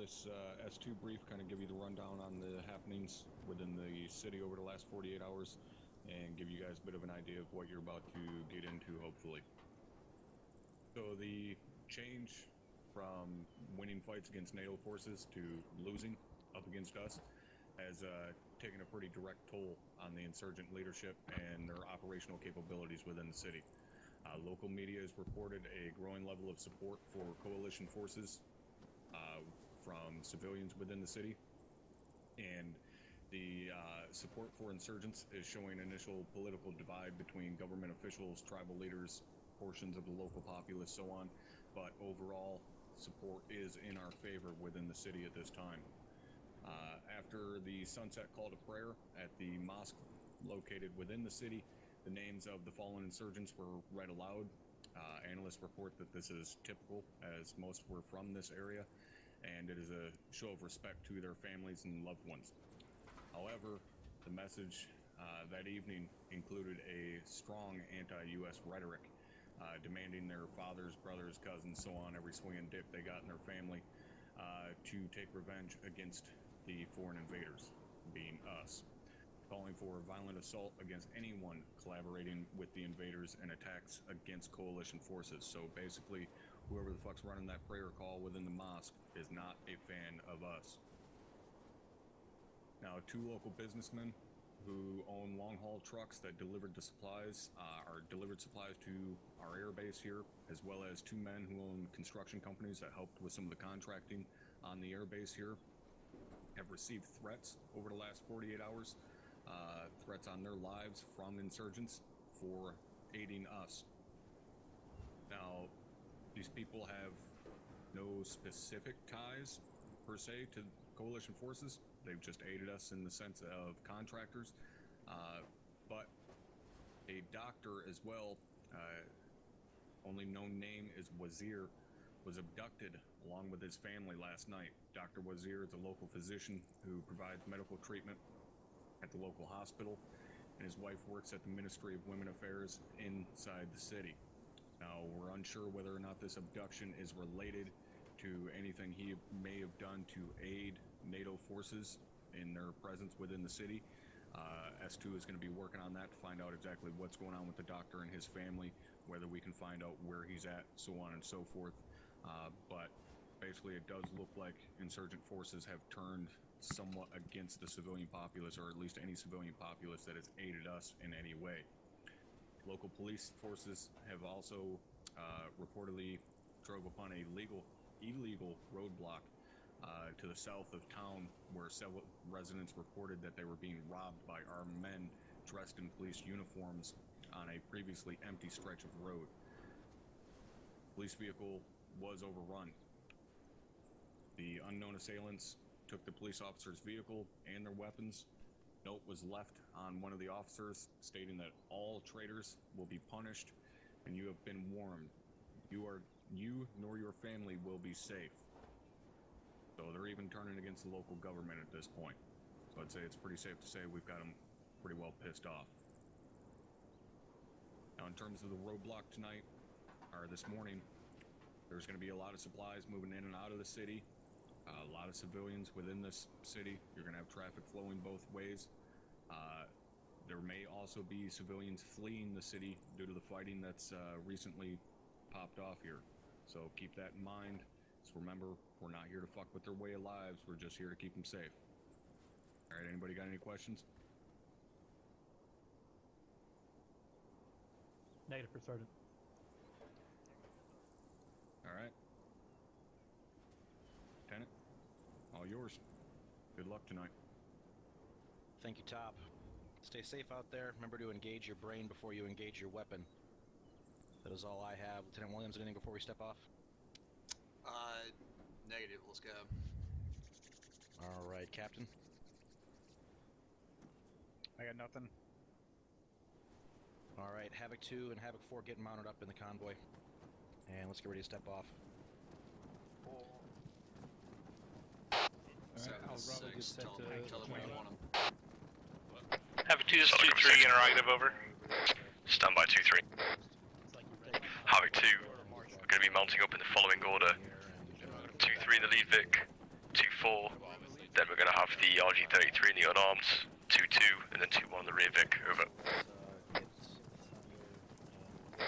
this S2 brief, kind of give you the rundown on the happenings within the city over the last 48 hours and give you guys a bit of an idea of what you're about to get into, hopefully. So the change from winning fights against NATO forces to losing up against us has taken a pretty direct toll on the insurgent leadership and their operational capabilities within the city. Local media has reported a growing level of support for coalition forces from civilians within the city, and the support for insurgents is showing initial political divide between government officials, tribal leaders, portions of the local populace, so on, but overall support is in our favor within the city at this time. After the sunset call to prayer at the mosque located within the city, the names of the fallen insurgents were read aloud. Analysts report that this is typical, as most were from this area, and it is a show of respect to their families and loved ones. However, the message that evening included a strong anti-U.S. rhetoric, demanding their fathers, brothers, cousins, so on, every swing and dip they got in their family, to take revenge against the foreign invaders, being us, calling for violent assault against anyone collaborating with the invaders and attacks against coalition forces. So basically, whoever the fuck's running that prayer call within the mosque is not a fan of us. Now, two local businessmen who own long-haul trucks that delivered the supplies, delivered supplies to our air base here, as well as two men who own construction companies that helped with some of the contracting on the air base here, have received threats over the last 48 hours, threats on their lives from insurgents for aiding us. Now, these people have no specific ties, per se, to coalition forces. They've just aided us in the sense of contractors. But a doctor as well, only known name is Wazir, was abducted along with his family last night. Dr. Wazir is a local physician who provides medical treatment at the local hospital, and his wife works at the Ministry of Women Affairs inside the city. Now, we're unsure whether or not this abduction is related to anything he may have done to aid NATO forces in their presence within the city. S2 is going to be working on that to find out exactly what's going on with the doctor and his family, whether we can find out where he's at, so on and so forth. But basically, it does look like insurgent forces have turned somewhat against the civilian populace, or at least any civilian populace that has aided us in any way. Local police forces have also reportedly drove upon a illegal roadblock to the south of town, where several residents reported that they were being robbed by armed men dressed in police uniforms on a previously empty stretch of road. Police vehicle was overrun. The unknown assailants took the police officer's vehicle and their weapons. Note was left on one of the officers stating that all traitors will be punished, and you have been warned. You nor your family will be safe. So they're even turning against the local government at this point. So I'd say it's pretty safe to say we've got them pretty well pissed off. Now, in terms of the roadblock tonight, or this morning, there's going to be a lot of supplies moving in and out of the city. A lot of civilians within this city. You're going to have traffic flowing both ways. There may also be civilians fleeing the city due to the fighting that's recently popped off here. So keep that in mind. Just remember, we're not here to fuck with their way of lives. We're just here to keep them safe. All right, anybody got any questions? Negative for Sergeant. All right. Lieutenant, all yours. Good luck tonight. Thank you, Top. Stay safe out there. Remember to engage your brain before you engage your weapon. That is all I have. Lieutenant Williams, anything before we step off? Negative. Let's go. All right, Captain. I got nothing. All right, Havoc 2 and Havoc 4 getting mounted up in the convoy. And let's get ready to step off. Seven, six, tell them where you want them. Havoc 2 is 2-3, interrogative over. Stand by 2-3. Havoc 2, we're going to be mounting up in the following order. 2-3 the lead Vic, 2-3 2-4. Then we're gonna have the RG-33 in the unarmed, 2-2, and then 2-1 on the rear Vic. Over.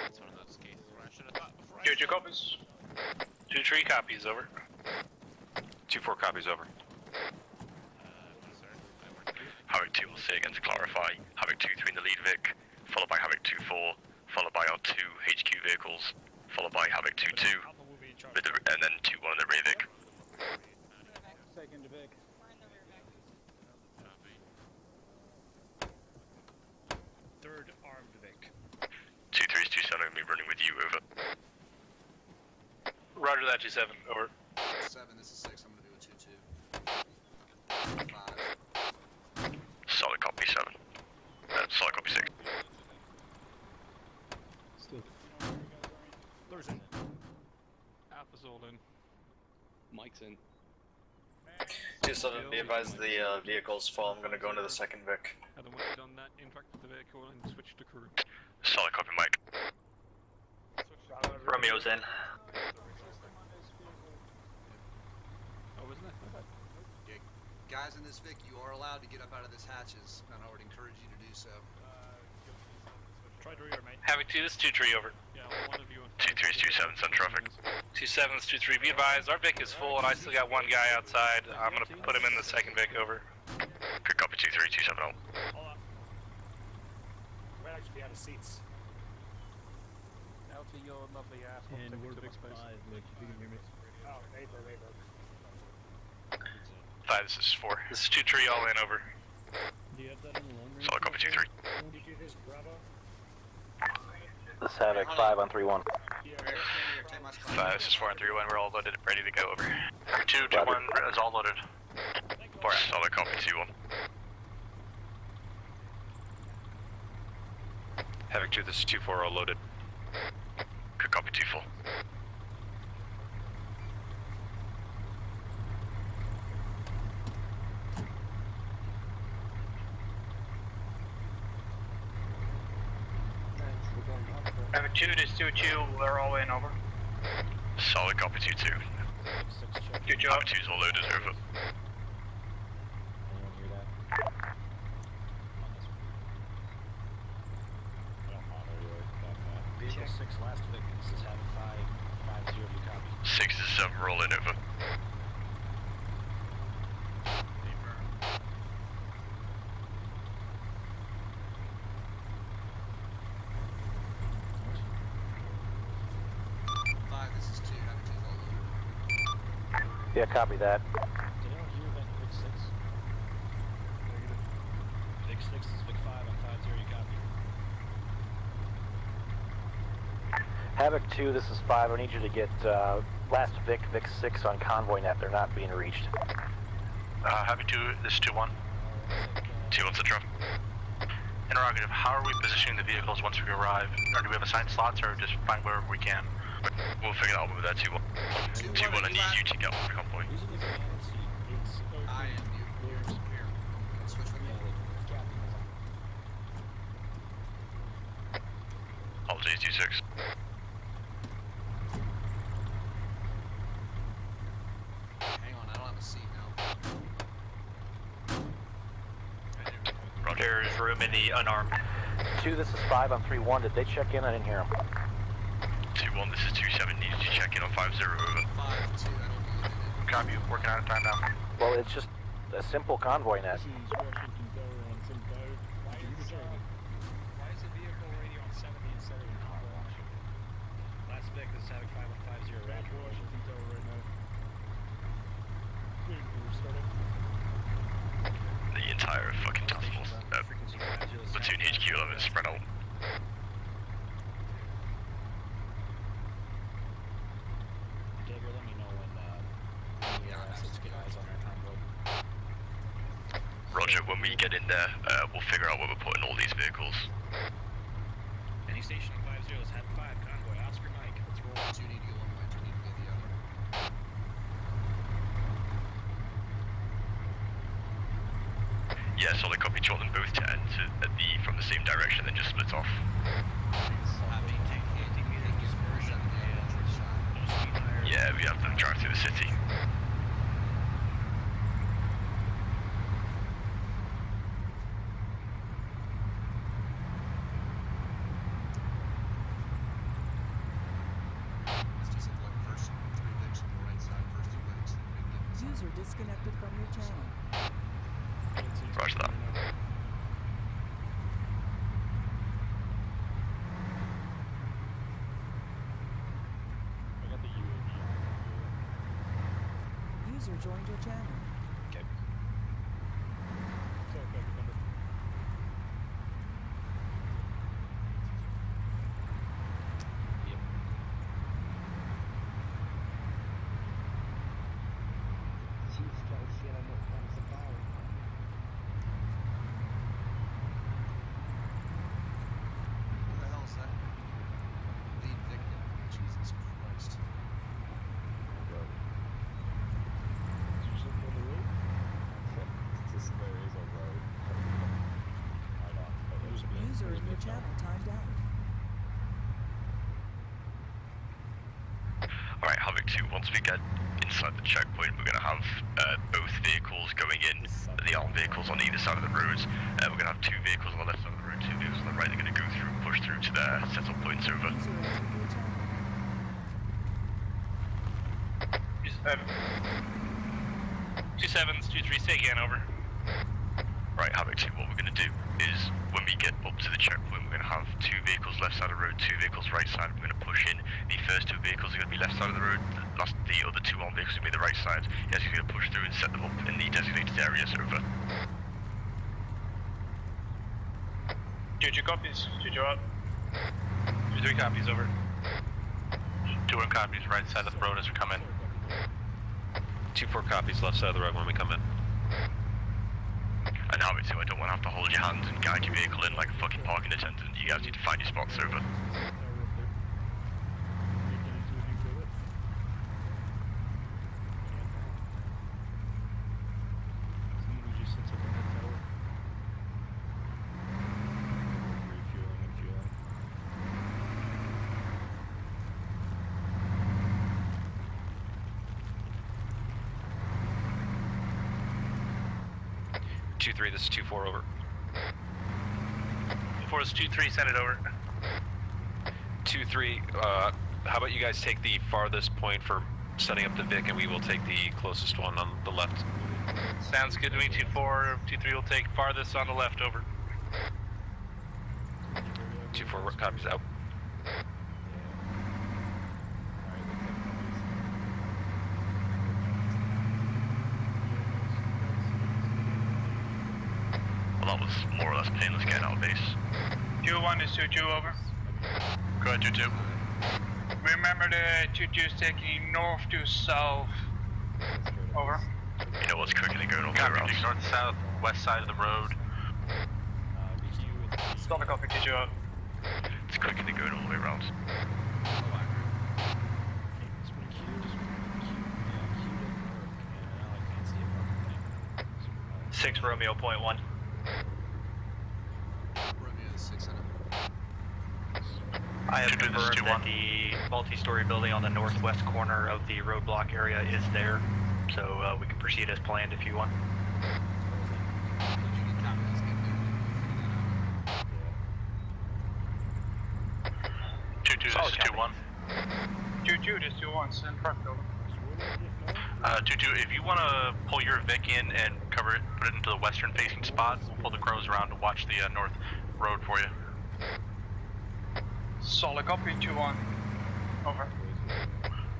It's one of those cases where I should have thought before. 2-2 copies. 2-3 copies. Over. 2-4 copies. Over. Havoc 2 will say again to clarify. Havoc 2-3 in the lead Vic, followed by Havoc 2-4, followed by our 2 HQ vehicles, followed by Havoc 2-2, and then 2-1 in the rear Vic. Second Vic. Third armed Vic. 2-3 is 2-7 going to be running with you. Over. Roger that, 2-7. Over. 7, this is 6, I'm gonna do a 2-2. 5. Solid copy 7. Solid copy 6. Still. Lurs in. Alpha's all in. Mike's in. 2-7, be advised the vehicle's full. I'm gonna go into the second Vic. And then once you've done that, interact with the vehicle and switch to crew. Solid copy, Mike. Romeo's in. Oh, isn't it? Okay. Guys in this Vic, you are allowed to get up out of this hatches, and I would encourage you to do so. Try to rear, mate. Havoc 2, this is 2-3. Over. Yeah, one of you. 2-3 is 2-7, sun traffic. 2-7, this is 2-3. Be advised, our Vic is full, and I still got one guy outside. I'm gonna put him in the second Vic. Over. Good copy 2-3, 2-7 all. Hold on. We'd actually be out of seats. Alpha, your lovely ass. And we're Vic 5, Vic, if you can hear me. Oh, Ava. 5, this is 4. This is 2-3, all in. Over. Do you have that in the long range? Solid copy 2-3. When did you do this, Bravo? This is Havoc 5 on 3-1. Yeah. Take my 5, this is 4 and 3-1. We're all loaded, ready to go. Over. 2-2-1 is all loaded. 4, solid copy 2-1. Havoc 2, this is 2-4, all loaded. Good copy 2-4. Havoc 2, this is 2-2. We're all in. Over. Solid copy 2-2. 2 Havoc 2's all loaded. Over. Vehicle 6 last Vic. This is Havoc 5-0. You copy. 6 is 7 rolling. Over. Yeah, copy that. Did anyone hear about Vic 6? Negative. Vic 6 is Vic 5 on 5-0. You copy. Havoc 2, this is 5. I need you to get last Vic 6 on convoy net. They're not being reached. Havoc 2, this is 2-1. 2-1's the drop. Interrogative, how are we positioning the vehicles once we arrive? Or do we have assigned slots, or just find wherever we can? We'll figure that out with that 2-1. 2-1, I need you to get off the convoy. Who's in the command seat? It's I am you. Here. Switch with me. All J's 2-6. Hang on, I don't have a seat now. There's room in the unarmed. 2, this is 5 on 3-1. Did they check in? I didn't hear them. 2-1, this is 2-7. Need you to check in on 5-0. Over. 5-2, I don't believe in it. Copy, working out of time now. Well, it's just a simple convoy net. This is Washington Tower on Sim 5. Why is the vehicle radio on 70 instead of an hour? Last Vic. This is Havoc 5 on 5-0. Roger Washington Tower right now. We're starting. The entire fucking task force. Frequency 5-0. Platoon HQ 11 spread out. Dagger, let me know when assets get eyes on our convoy. Roger, when we get in there, we'll figure out where we're putting all these vehicles. Any station on 5-0 is Havoc 5, convoy, Oscar Mike. Let's roll. 2 need to go one way, 2 need to go the other. Yeah, solid copy. You want them both to enter from the same direction, then just split off. Maintain 50 meter dispersion and Yeah, we have them drive through the city. User disconnected from your channel. Roger that. I got the UAV. User joined your channel. Okay. So, okay, Defender. Yep. Who the hell is that? Lead victim. Jesus Christ. User in your channel timed out. Alright, Havoc 2, once we get inside the checkpoint, we're going to have both vehicles going in, the armed vehicles on either side of the roads. We're going to have 2 vehicles on the left side of the road, 2 vehicles on the right. They're going to go through, push through to their settle points over. User entered your channel. 2-7s, 2-3, say again, over. Right, Havoc 2, what we're going to do is, when we get up to the checkpoint, we're going to have 2 vehicles left side of the road, 2 vehicles right side. We're going to push in. The first 2 vehicles are going to be left side of the road, the other 2 armed vehicles are going to be the right side. Yes, you're going to push through and set them up in the designated areas, over. Juju copies, Juju up. 2-3 copies, over. 2-1 copies, right side of the road as we come in. 2-4 copies, left side of the road when we come in. And Havoc 2, I don't want to have to hold your hand and guide your vehicle in like a fucking parking attendant. You guys need to find your spots, over. Someone who just sits up in that tower. Refueling and fueling. Two 2-3, this is 2-4, over. 4 is 2-3, send it over. 2-3, how about you guys take the farthest point for setting up the Vic, and we will take the closest one on the left. Sounds good to me, 2-4. 2-3 will take farthest on the left, over. 2-4, copies out. Well, that was more or less painless getting out of base. 2-1 is 2-2, over. Go ahead, 2-2. Remember the 2-2 is taking north to south. Over. You know what's quickly going all the way Copy, around. take north to south, west side of the road. Stop a copy, 2-2 up. It's quickly going all the way around. 6 Romeo, point 1. Romeo 6 and I have confirmed that the multi-story building on the northwest corner of the roadblock area is there, so we can proceed as planned if you want. 2-2, this is 2-1. 2-2, this is 2-1, send front over. 2-2, if you want to pull your Vic in and cover it, put it into the western facing spot, we'll pull the crows around to watch the north road for you. Solid copy, 2-1. Over.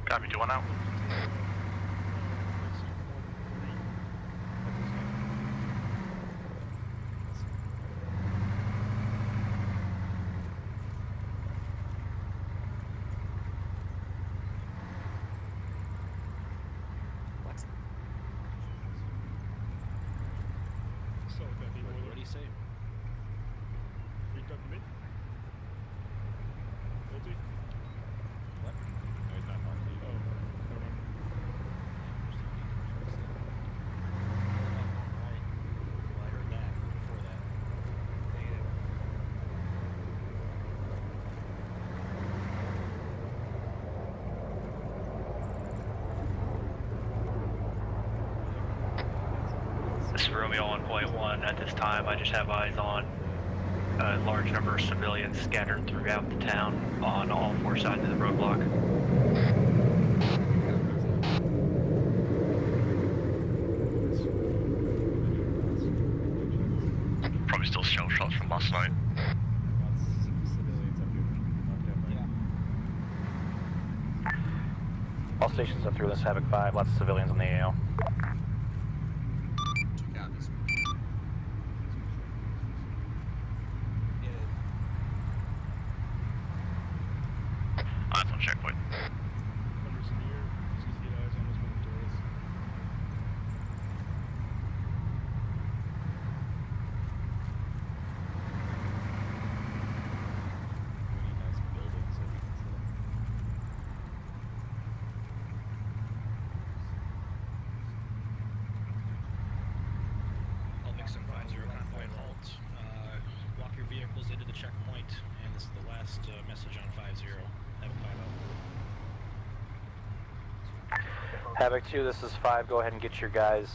Copy, 2-1 out. What did he say? Recon mid? Multi? What? No, he's not multi. Oh, never mind. Well, I heard that before that. Negative. This is Romeo 1.1. At this time, I just have eyes on a large number of civilians scattered throughout the town on all 4 sides of the roadblock. from last night. Lots of civilians up here. Knocked out by. All stations up through this Havoc 5, lots of civilians on the AO. Two copies. Eyes on checkpoint. Hundreds in the air. Just need to get eyes on those moving tourists. Really nice buildings that we can sit in. All Vixen 5-0 convoy and halt. Walk your vehicles into the checkpoint, and this is the last message on 5-0. Have a 5-0. Havoc 2, this is 5. Go ahead and get your guys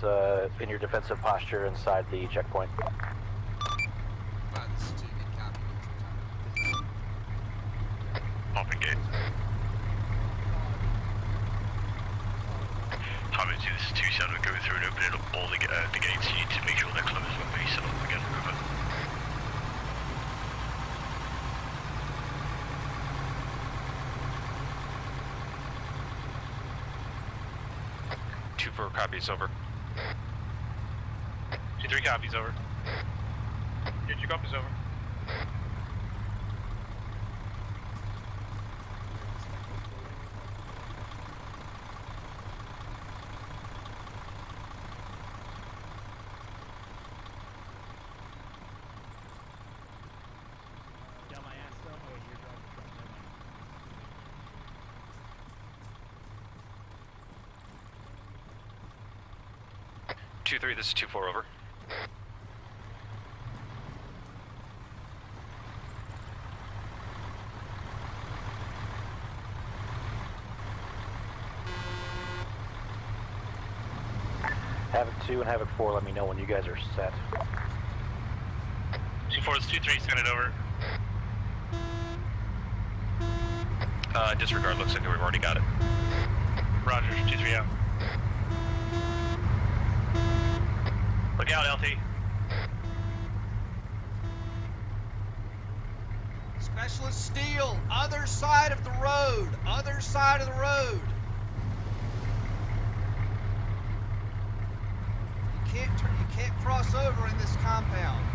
in your defensive posture inside the checkpoint. 5, this is 2, good copy. Popping gate. Havoc 2, this is 2-7. We're going through and opening up all the gates. You need to make sure they're closed when we set up again. Over. 2-4 copies over. 2-3 copies over. 2-2 copies over. Down my ass though? Oh, you're driving the truck. Never mind. 2-3, this is 2-4 over. Havoc 2 and Havoc 4, let me know when you guys are set. 2-4 is 2-3, send it over. Disregard, looks like we've already got it. Roger, 2-3 out. Look out, LT. Specialist Steel, other side of the road. Other side of the road. You can't cross over in this compound.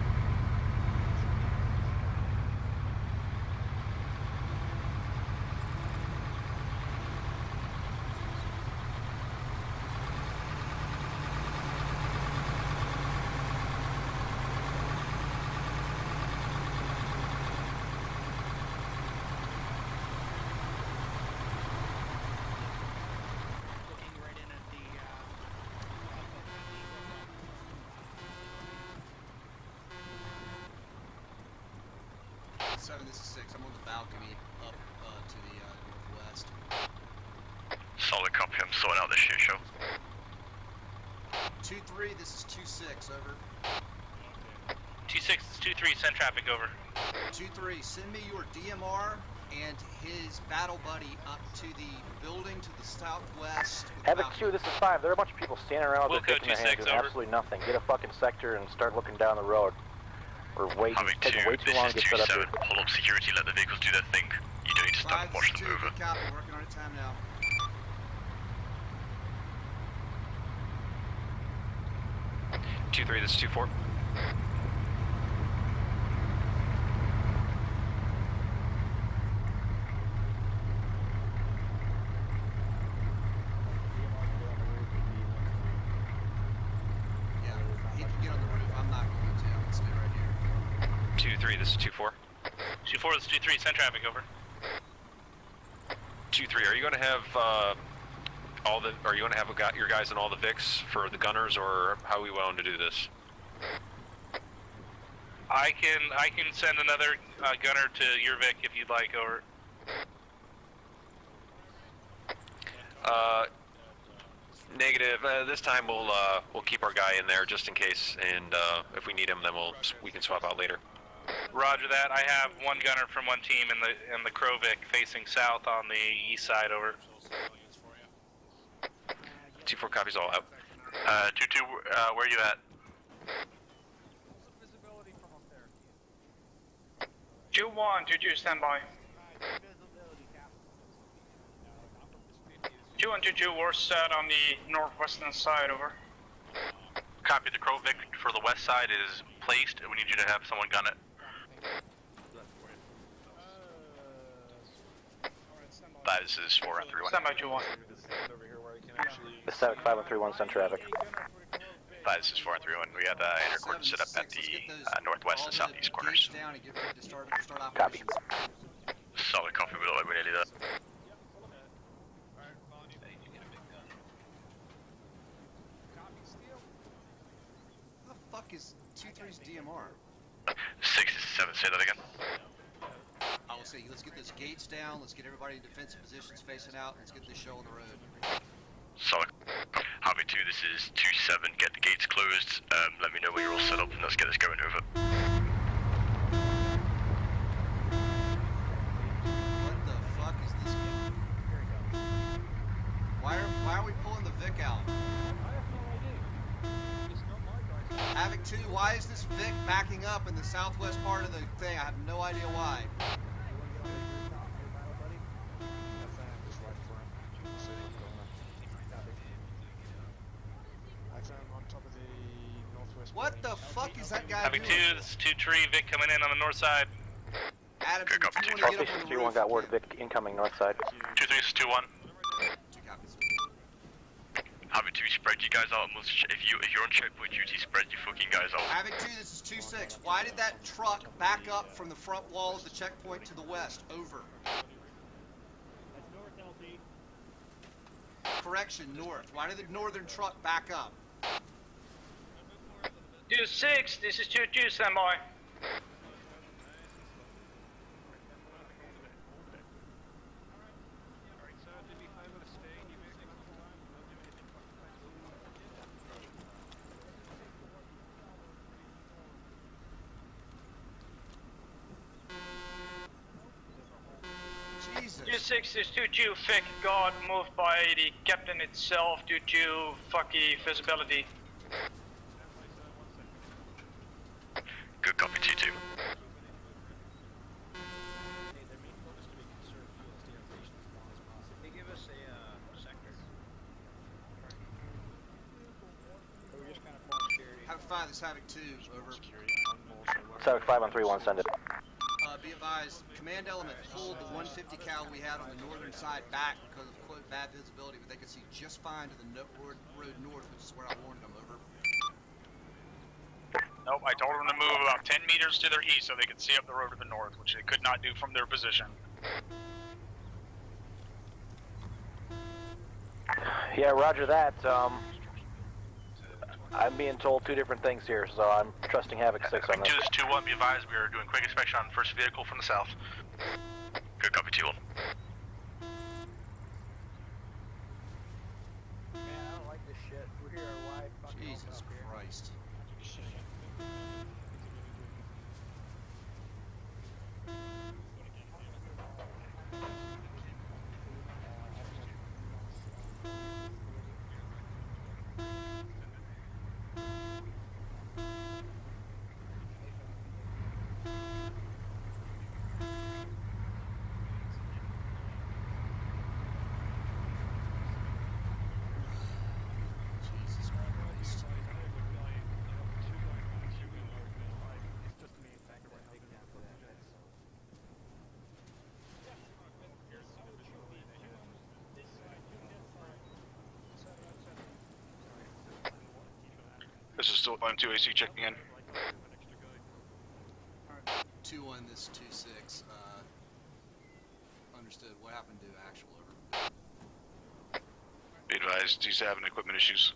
Looking right in at the 7, this is 6. I'm on the balcony up to the northwest. Solid copy. I'm sorting out this shit show. 2-3, this is 2-6, over. 2-6 is 2-3, send traffic over. 2-3, send me your DMR and his battle buddy up to the building to the southwest. Havoc 2, this is 5. There are a bunch of people standing around with their Wilco dicks in their hands 2-6, doing over. absolutely nothing. Get a fucking sector and start looking down the road. We're waiting, Havoc it's 2, taking way too this long is to get set up 2-7. here. Hold up security, let the vehicles do their thing. You don't need to stand 5, and watch this is them 2, over. good copy, working on it time now. 2-3, this is 2-4. Yeah, he can get on the roof. I'm not going to. I'm going to stay right here. 2-3, this is 2-4. 2-4 is 2-3, send traffic over. 2-3, are you going to have are you going to have your guys in all the Vics for the gunners, or how are we willing to do this? I can send another gunner to your Vic if you'd like, over. Negative. This time we'll keep our guy in there just in case, and if we need him, then we can swap out later. Roger that. I have one gunner from one team in the Crow Vic facing south on the east side, over. 2-4 copies all out. 2-2, where are you at? visibility from up there. 2-1, 2-2, stand by. 2-1, 2-2, we're set on the northwestern side, over. Copy, the Crow Vic for the west side is placed. We need you to have someone gun it. That is 4 on 3-1. Stand by 2-1. The 7531 send traffic. That is 4 on 3-1. We have inner coordinates set up at the northwest and southeast corners. Copy. Solid copy, we're nearly there. What the fuck is 2-3's DMR? 67, say that again. I will say, let's get those gates down, let's get everybody in defensive positions facing out, let's get this show on the road. Solid. Harvey 2, this is 2-7, get the gates closed. Let me know when you're all set up and let's get this going over. What the fuck is this? Why are we pulling the Vic out? Havoc 2, why is this Vic backing up in the southwest part of the thing? I have no idea why. What the fuck is that guy Havoc doing? 2, this is 2-3, Vic coming in on the north side. Adam, Good copy, do you 2-2. want to get up on Station the 3-1 roof? got word Vic incoming north side. 2-3, this is 2-1. Two copies. Harvey 2, spread you guys out. If you're on checkpoint duty, spread you fucking guys out. Havoc 2, this is 2-6. Why did that truck back up from the front wall of the checkpoint to the west? Over. Correction, north. Why did the northern truck back up? 2-6, this is 2-2, stand by. Jesus. 2-6 is 2-2, Vic got moved by the captain itself due to fucky visibility. Good copy, 2-2. Havoc 5, this is Havoc 2, over. Havoc 5 on 3-1, send it. Be advised, command element pulled the 150 cal we had on the northern side back because of quote bad visibility, but they could see just fine to the road north, which is where I warned them, over. Nope, I told them to move about 10 meters to their east so they could see up the road to the north, which they could not do from their position. Yeah, roger that. I'm being told two different things here, so I'm trusting Havoc 6 on this. 2 is 2-1, be advised, we are doing quick inspection on first vehicle from the south. Good copy, 2-1. Man, I don't like this shit. We're here a wide fucking Jesus Christ. This is still on 2 AC checking in. 2-1, this is 2-6. Understood. What happened to actual, over? Be advised, he's having equipment issues.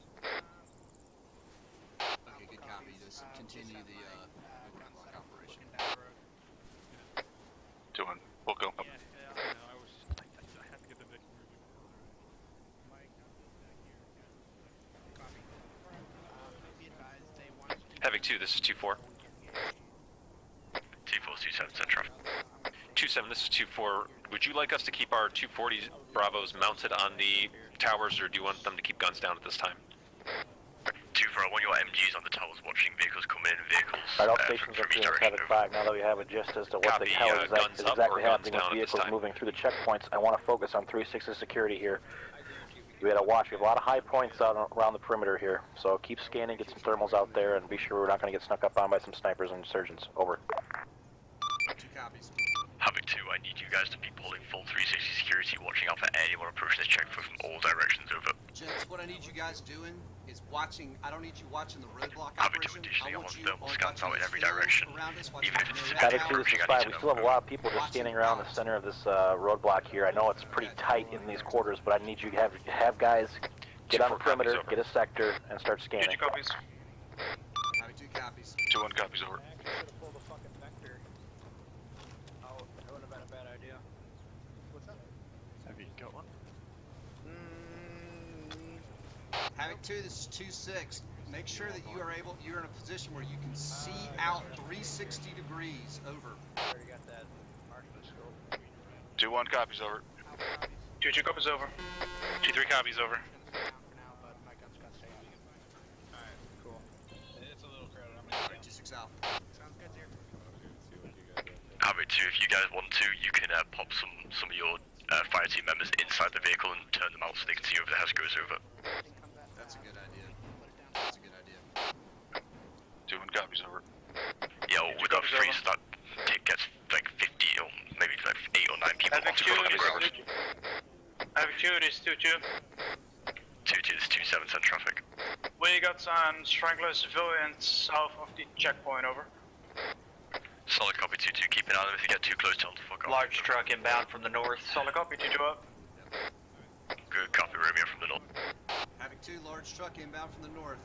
Okay, good copy. Just continue the roadblock operation. 2-1, we'll go. Havoc 2, this is 2-4. 2-4, 2-7, send traffic. 2-7, this is 2-4. Would you like us to keep our 240 Bravos mounted on the towers, or do you want them to keep guns down at this time? 2-4, Alpha, I want your MGs on the towers watching vehicles come in, vehicles Alright, all from stations are each clear direction. Havoc 5. Now that we have a gist as to what Copy, the hell is guns up or exactly guns happening down with at this vehicles time. moving through the checkpoints, I want to focus on 360 security here. We gotta watch. We have a lot of high points out around the perimeter here, so keep scanning, get some thermals out there, and be sure we're not going to get snuck up on by some snipers and insurgents. Over. 2 copies. Havoc 2, I need you guys to be pulling full 360 security, watching out for anyone approaching this checkpoint from all directions. Over. Gents, what I need you guys doing is watching. I don't need you watching the roadblock Havoc 2, operation. additionally, I I want want you thermal on scans out in watching every the hills direction. around us, Even if it's Havoc 2, this is 5. We still have a lot of people just standing around the center of this roadblock here. I know it's pretty tight in these quarters, but I need you to have guys get on the perimeter, get a sector, and start scanning. 2 copies. Havoc 2 copies. 2-1 copies over. Pull the fucking vector. Oh, that would have been a bad idea. What's up? Have you got one? Havoc 2, this is 2-6. Make sure that you're in a position where you can see out 360 degrees. Over. Already got that marksman scope. 2-1 copies over. 2 copies over. 2-3 copies over. But my gun's got to stay on. Alright, cool. It's a little crowded. I'm gonna Alright, 2-6 Alpha. Sounds good, dear. Havoc 2, if you guys want to, you can pop some of your fire team members inside the vehicle and turn them out so they can see over the house goes over. That's a good idea. That's a good idea. 2-1 copies over. Yeah, well, with our freeze, that gets like 50 or maybe like 8 or 9 people Havoc onto 2 the ground. is 2. Havoc 2 is 2-2. 2-2 is 2-7 send traffic. We got some strangler civilians south of the checkpoint, over. Solid copy 2-2, keep an eye on them. If you get too close, tell them to fuck off. Large truck inbound from the north. Solid copy, 2-2 up. Good copy, Romeo from the north. Havoc 2, large truck inbound from the north.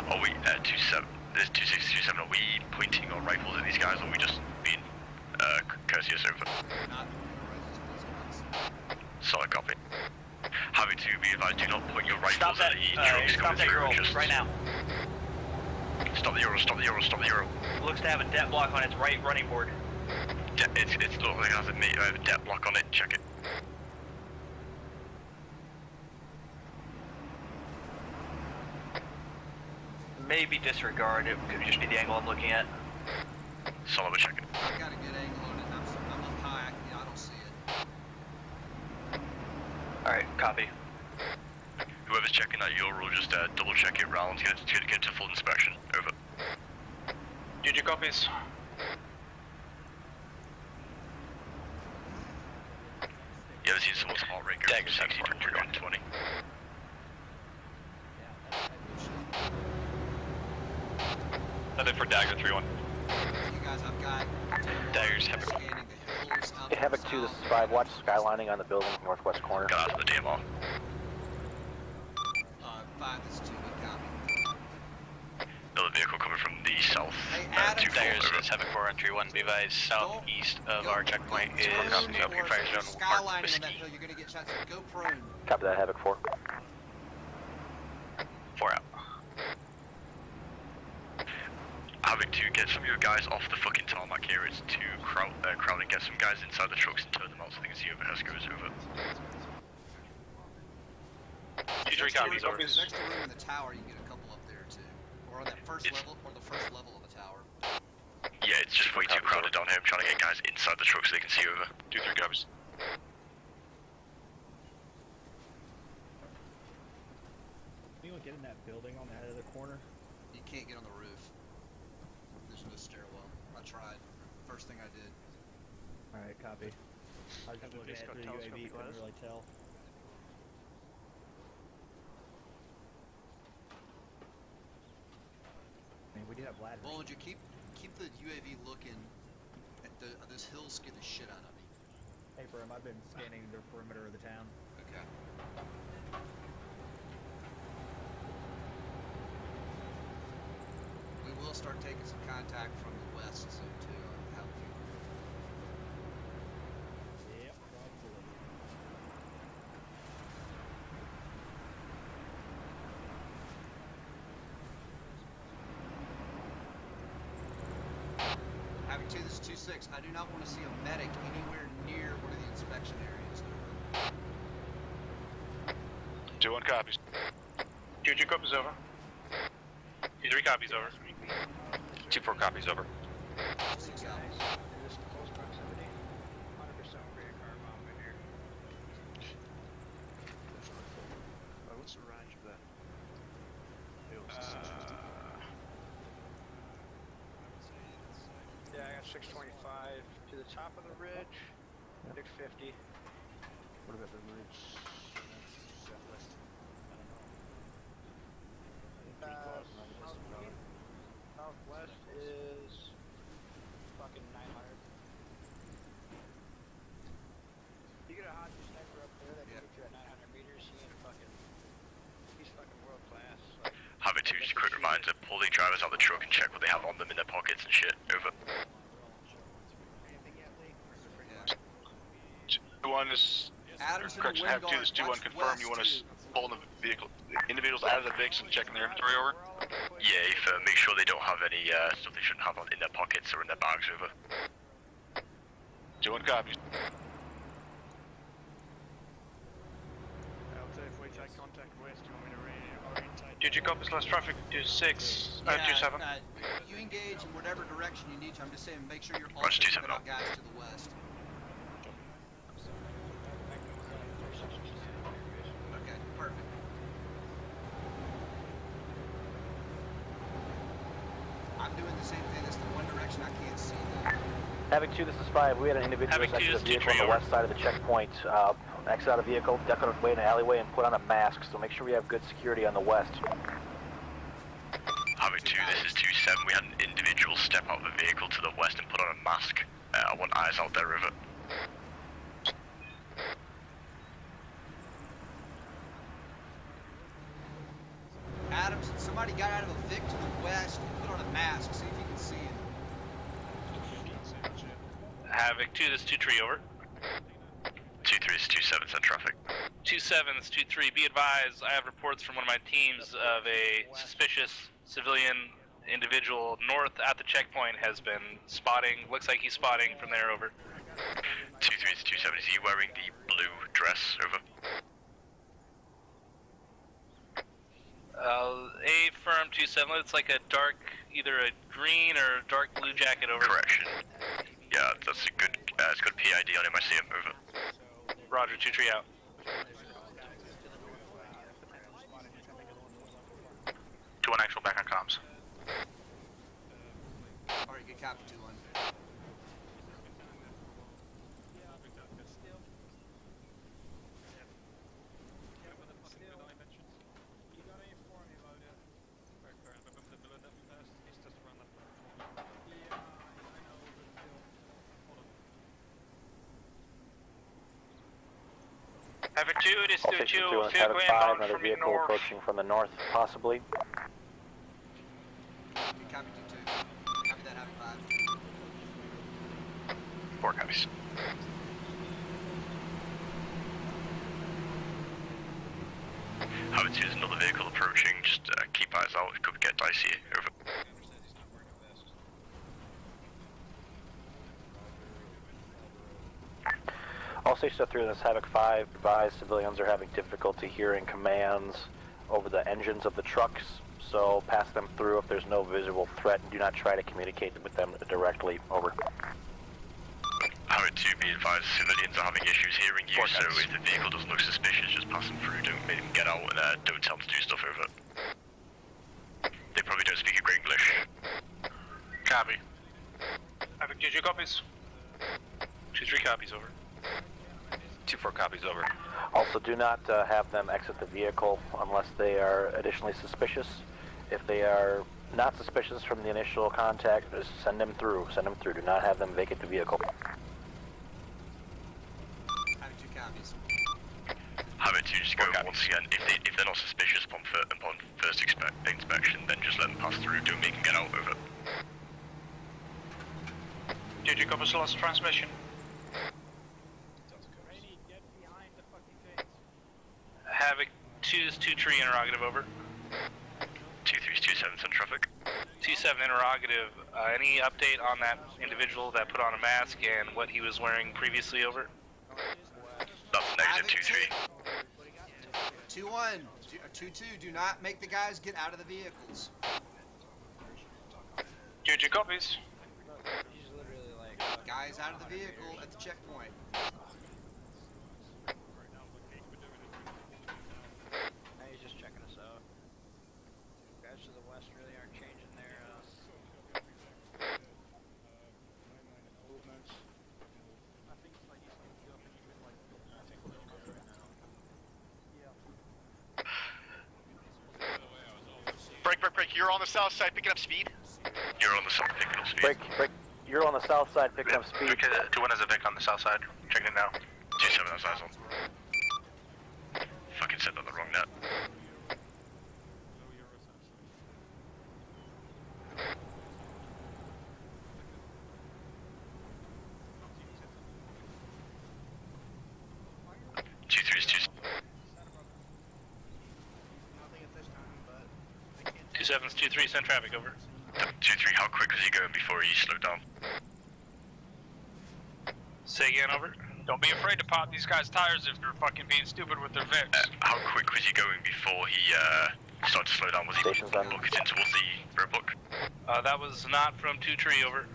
Are we 2-7? There's 2-6, 2-7. Are we pointing our rifles at these guys, or are we just being courteous over? Not rifles, Solid copy. Havoc 2, be advised, do not point your Stop rifles that, at the trucks stop coming that through. girl, Just right now. Stop the Euro, stop the Euro, stop the Euro. Looks to have a debt block on its right running board. It's looking like it has a debt block on it, check it. Maybe disregard, it could just be the angle I'm looking at. Solid, we're checking. I've got a good angle on it. I'm up high. I don't see it. Alright, copy. Whoever's checking that Euro, just double check it round, get it to full inspection. Over. 2 copies. You ever seen someone's heart rate go from 60 to 120? Nothing for Dagger 3-1. You guys, I've got Daggers, Havoc. scanning the hills out Hey, Havoc 2, this is 5. Watch skylining on the building, northwest corner. Got out of the DMR. 5, this is 2, good copy. Another vehicle coming from the south. Hey, Adam, 2-4 Daggers over. is Havoc 4 on 3-1. Be advised, southeast of our checkpoint is prone the opening or fire zone skylining marked on that Whiskey. hill, you're gonna get shots. Go prone. Copy that, Havoc 4. 4 out. Havoc 2, get some of your guys off the fucking tarmac here. It's too crowded. Get some guys inside the trucks and turn them out so they can see over as goes over. 2-3 copies over. There's extra room in the tower. You can get a couple up there too, or on that first level, or the first level of the tower. Yeah, it's just way too crowded down here. I'm trying to get guys inside the truck so they can see over. 2-3 copies. Anyone get in that building on that other corner? You can't get on the roof. There's no stairwell. I tried. First thing I did. Alright, copy. I was just looking at the UAV, couldn't really tell. I mean, we do have ladders. Well, would you keep the UAV looking at this hill? Scared the shit out of me. Hey, Brim, I've been scanning the perimeter of the town. Okay. We will start taking some contact from the west soon too. How few. Yep, probably. 2, this is 2-6. I do not want to see a medic anywhere near one of the inspection areas. 2-1 copies. 2-2 copies over. 3 copies over. 2-4 copies over. 6 out. This is close proximity. 100% free car bomb in here. What's the range of that? Yeah, I got 625 to the top of the ridge. 650. What about the ridge? Southwest. Southwest is fucking 900. You get a hot sniper up there that can hit you at 900 meters. He's fucking world class. Like, Havoc 2, just a quick reminder, pull the drivers out of the truck and check what they have on them in their pockets and shit. Over. 2-1 is... Adams in the correction, wind have 2, this 2-1 confirm you want to pull the vehicle, individuals out of the VIX and checking their inventory over? Yeah, if, make sure they don't have any stuff they shouldn't have in their pockets or in their bags. Over. 2-1 copies. Alta, if we take contact west, do you want me to reorientate? 2-2 copies, less traffic. 2-6, 2-7. You engage in whatever direction you need to. I'm just saying, make sure you're Rush also 27 about guys to the west. Okay, perfect. I'm doing the same thing. That's the one direction I can't see. Havoc 2, this is 5. We had an individual Havoc 2, exit this the is vehicle on 2-3 the west side of the checkpoint. Exit out of vehicle, duck away in an alleyway, and put on a mask. So make sure we have good security on the west. Havoc 2, this is 2-7. We had an individual step out of the vehicle to the west and put on a mask. I want eyes out there, River. Adams, somebody got out of a Vic to the west and put on a mask. See if you can see him. Havoc 2, this is 2-3 over. 2-3 is 2-7, send traffic. 2-7, this is 2-3. Be advised, I have reports from one of my teams of a suspicious civilian individual north at the checkpoint has been spotting. Looks like he's spotting from there, over. 2-3 is 2-7. Is he wearing the blue dress? Over. A firm 2-7. It's like a dark, either a green or dark blue jacket, over. Correction. Yeah, that's a good. It's got PID on him. I see him. Over. Roger, 2-3 out. 2-1 actual back on comms. Alright, good copy, 2-1. Havoc 2, it is All stations 2 on Havoc 5, another vehicle approaching from the north, possibly. Good copy, 2-2. Copy that, Havoc 5. 4 copies. Havoc 2 is another vehicle approaching. Just keep eyes out. It could get dicey. Over. All stations 3 on this Havoc 5, advise civilians are having difficulty hearing commands over the engines of the trucks, so pass them through if there's no visible threat and do not try to communicate with them directly. Over. Havoc 2, be advised, civilians are having issues hearing you, so if the vehicle doesn't look suspicious, just pass them through. Don't make them get out and don't tell them to do stuff. Over. They probably don't speak a great English. Copy. Havoc 2 copies. 2-3 copies, over. 2-4 copies over. Also, do not have them exit the vehicle unless they are additionally suspicious. If they are not suspicious from the initial contact, just send them through. Send them through. Do not have them vacate the vehicle. Havoc 2 copies. Havoc 2, just go once again. If they're not suspicious upon first inspection, then just let them pass through. Don't make them get out. Over. 2-2 copies, lost transmission. Havoc 2 is 2-3 interrogative, over. 2-3 is 27's in traffic. 27 interrogative. Any update on that individual that put on a mask and what he was wearing previously? Over. That's negative 2-3. 2-1. 2-2. Do not make the guys get out of the vehicles. 2-2 copies. He's literally like... Guys out of the vehicle at the checkpoint. Now he's just checking us out. Guys to the west really aren't changing their movements. Break. You're on the south side picking up speed. You're on the south picking up speed. Break. You're on the south side picking up speed. 2-1 has a Vic on the south side. Checking it now. 27 has eyes on. Fucking said on the wrong net. Nothing at this time, but... 27's 2-3, send traffic over. 2-3, how quick was he going before he slowed down? Say again, over. Don't be afraid to pop these guys' tires if they're fucking being stupid with their Vics. How quick was he going before he started to slow down? Was he looking towards the roadblock? That was not from 2-3, over.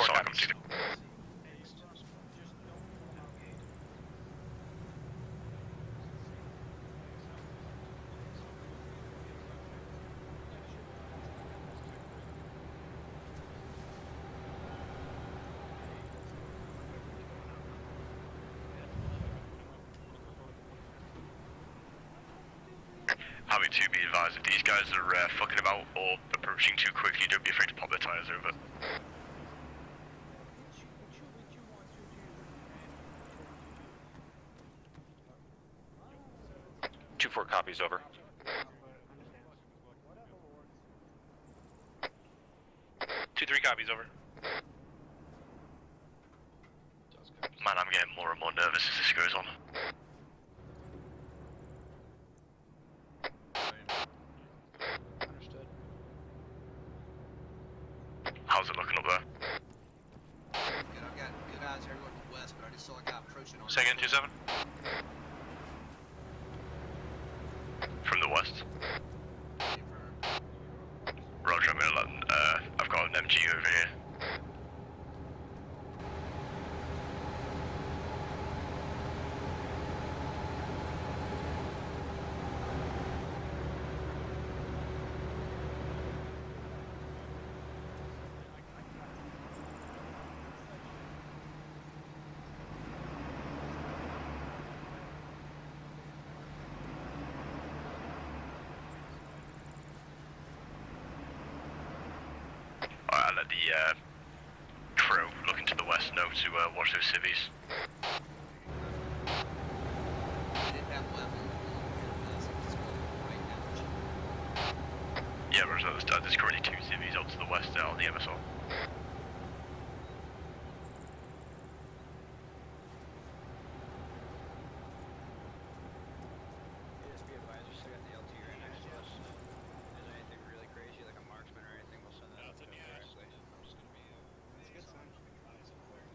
Sorry, I'm too. Having to be advised, if these guys are fucking about or approaching too quickly, don't be afraid to pop their tires over. 2-4 copies over. 2-3 copies, over. Man, I'm getting more and more nervous as this goes on. Understood. How's it looking up there? Good, I've got good eyes everywhere to the west, but I just saw a guy approaching on... Second, 2-7. From the west. Roger, I'm gonna let, I've got an MG over here. I'll let the crew looking to the west know to watch those civvies. Yeah, there's currently 2 civvies out to the west on the MSO. ASB advisor still got the LT right next to us. If there's anything really crazy, like a marksman or anything, we'll send that out to them directly. I'm just gonna be... That's a good sign. Eyes up there.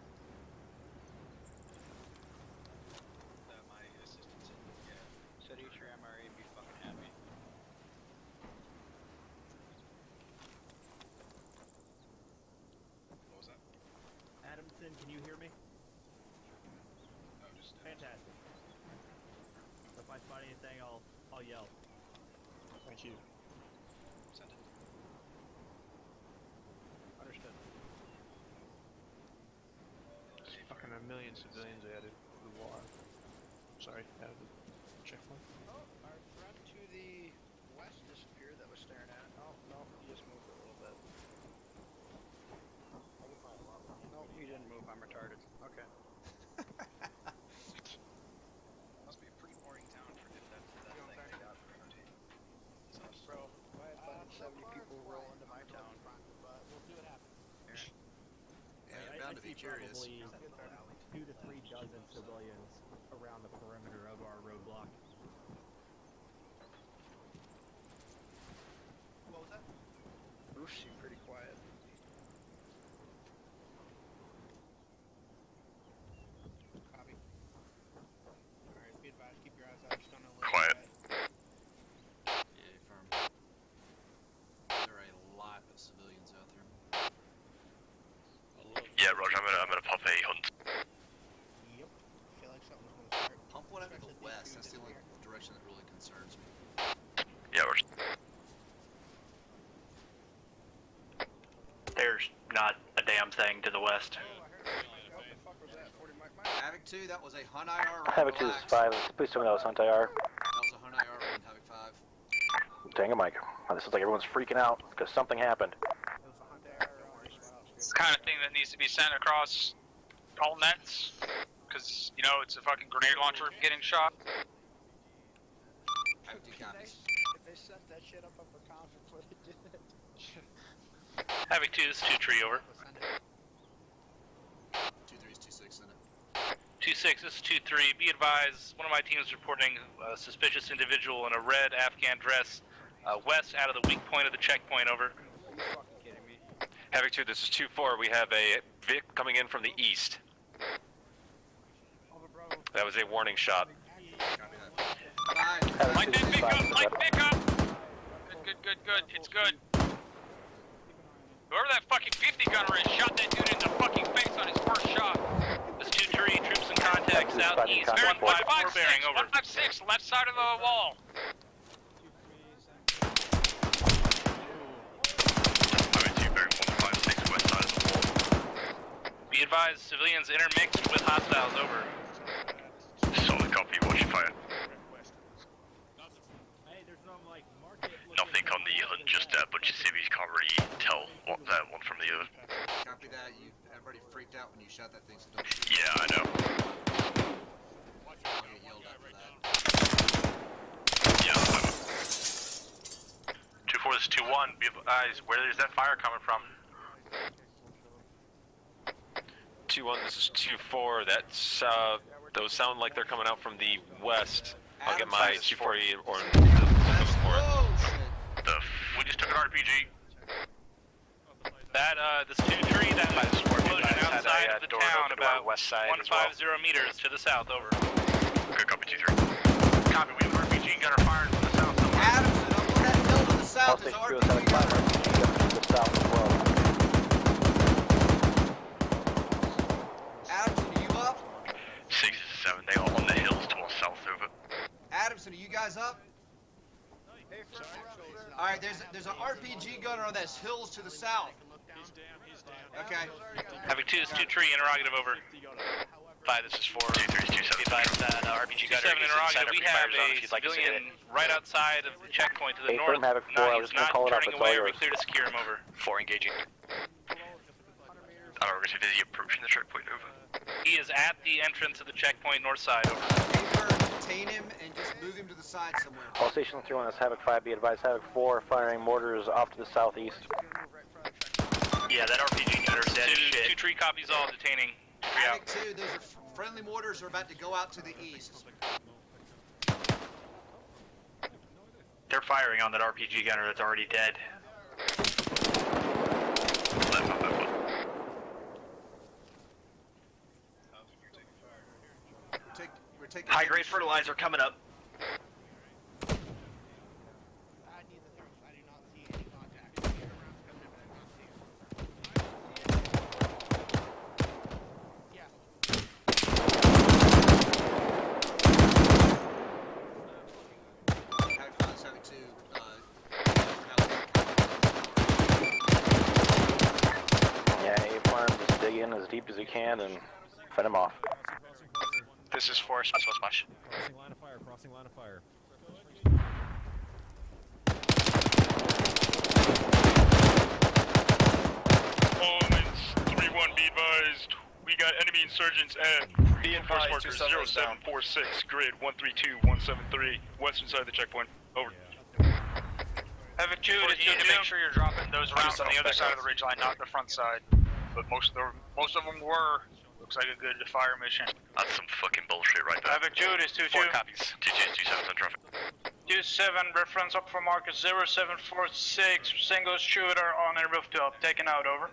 My assistant said, yeah. Said each your MRA and be fucking happy. What was that? Adamson, can you hear me? No, just... Fantastic. If I spot anything, I'll yell. Thank you. Send it. Understood. There's fucking a million civilians added to the war. Sorry, added to the checkpoint. Oh, our friend to the west disappeared that was staring at it. Oh, no, he just moved a little bit. No, he didn't move. I'm retarded. Okay. Must be a pretty boring town for if that's that thing they got for MT. Bro, if I had 70 people roll into my town, but we'll see what happens. Yeah, they're bound to be curious. Probably 2 to 3 dozen civilians around the perimeter of our roadblock. What was that? saying to the west. Havoc 2, that was a Hunt IR run. Havoc 2 is 5. Please tell me that was Hunt IR. That was a Hunt IR run, Havoc 5. Dang it, Mike. This looks like everyone's freaking out because something happened. It's the kind of thing that needs to be sent across all nets, because, you know, it's a fucking grenade launcher getting shot. Havoc 2 copies. If they set that shit up for comms before they did it. Havoc 2, this is 2-3, over. 2-3 is 2-6 in it. 2-6, this is 2-3. Be advised, one of my teams is reporting a suspicious individual in a red Afghan dress west out of the weak point of the checkpoint, over. Are you fucking kidding me? Havoc 2, this is 2-4. We have a Vic coming in from the east. That was a warning shot. Light that pick up! Light pick up! Good. It's good. Whoever that fucking 50 gunner is shot that dude in the fucking face on his first shot. This is 2-3, troops in contact southeast, 154 bearing, over. 156, left side of the wall. Havoc 2, bearing 156, west side of the wall. Be advised, civilians intermixed with hostiles, over. Solid copy, watch your fire. Nothing on the hunt, just a bunch of civvies, can't really tell what one from the other. Copy that. Everybody freaked out when you shot that thing, so don't shoot. Yeah, I know. I'll get yelled at for that. Yeah, I know. 2-4, this is 2-1. Be advised, where is that fire coming from? 2-1, this is 2-4. That's, those sound like they're coming out from the west. I'll get my 240 or... We just took an RPG. That, this 2-3, that was explosion outside of the town, about 150 meters to the south, over. Good copy, 2-3. Copy, we have an RPG gunner firing from the south somewhere. Adamson, up on that hill to the south is RPG gunner. To the south as well. Adamson, are you up? 6 is 7, they are on the hills towards south, over. Adamson, are you guys up? Alright, there's an RPG gunner on this hills to the south. Okay. Having 2 is 2-3, interrogative, over. 5, this is 4. 2-3 is 2-7. Advise that RPG gunner 2-7, interrogative, we have a civilian right outside of the checkpoint to the north. Havoc 4, I was just gonna call it out, turning that's all away, are we yours. clear to secure him, over. 4 engaging. Is he approaching the checkpoint, over? He is at the entrance of the checkpoint north side, over. Detain him and just move him to the side somewhere. All Station 3-1, this Havoc 5, be advised, Havoc 4, firing mortars off to the southeast. Yeah, that RPG gunner's dead as shit. 2-3 copies all, detaining. Havoc 2, those are friendly mortars are about to go out to the east. They're firing on that RPG gunner that's already dead. High grade fertilizer coming up. Yeah, A-Farm, just dig in as deep as you can and fend him off. This is 4, smash. Crossing line of fire. Moments, 3-1, be advised. We got enemy insurgents at force marker 0746, grid 132173, western side of the checkpoint. Over. Havoc 2, you need to make sure you're dropping those rounds on the other side of the ridgeline, not the front side. But most of them were. Looks like a good fire mission. That's some fucking bullshit right there. Havoc 2, it is 2-2. 4 copies. 2-2 is 2-7 on traffic. 2-7, reference up for marker 0746, single shooter on a rooftop, taken out, over.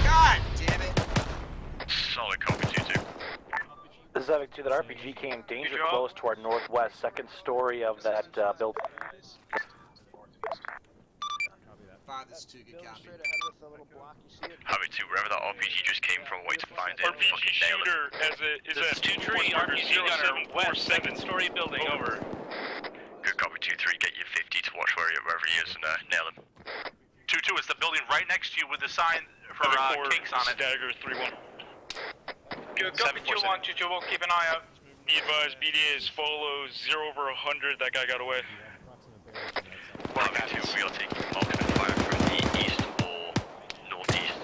God damn it! Solid copy, 2-2. This is Havoc 2, that RPG came danger close to our northwest, second story of that building. 5, this is 2, good copy. Havoc 2, wherever that RPG just came from, wait to find it. RPG shooter is at 2-3, RPG gunner, west, second story building, over. Good copy, 2-3, get your 50 to watch wherever he is and nail him. 2-2, 2-2 is the building right next to you with the sign for cakes on it. Dagger 3-1. Good, copy 2-1, 2-2, we'll keep an eye out. Be advised, BDA is follow 0/100. That guy got away. Havoc 2, we are taking marksman fire from the east or northeast.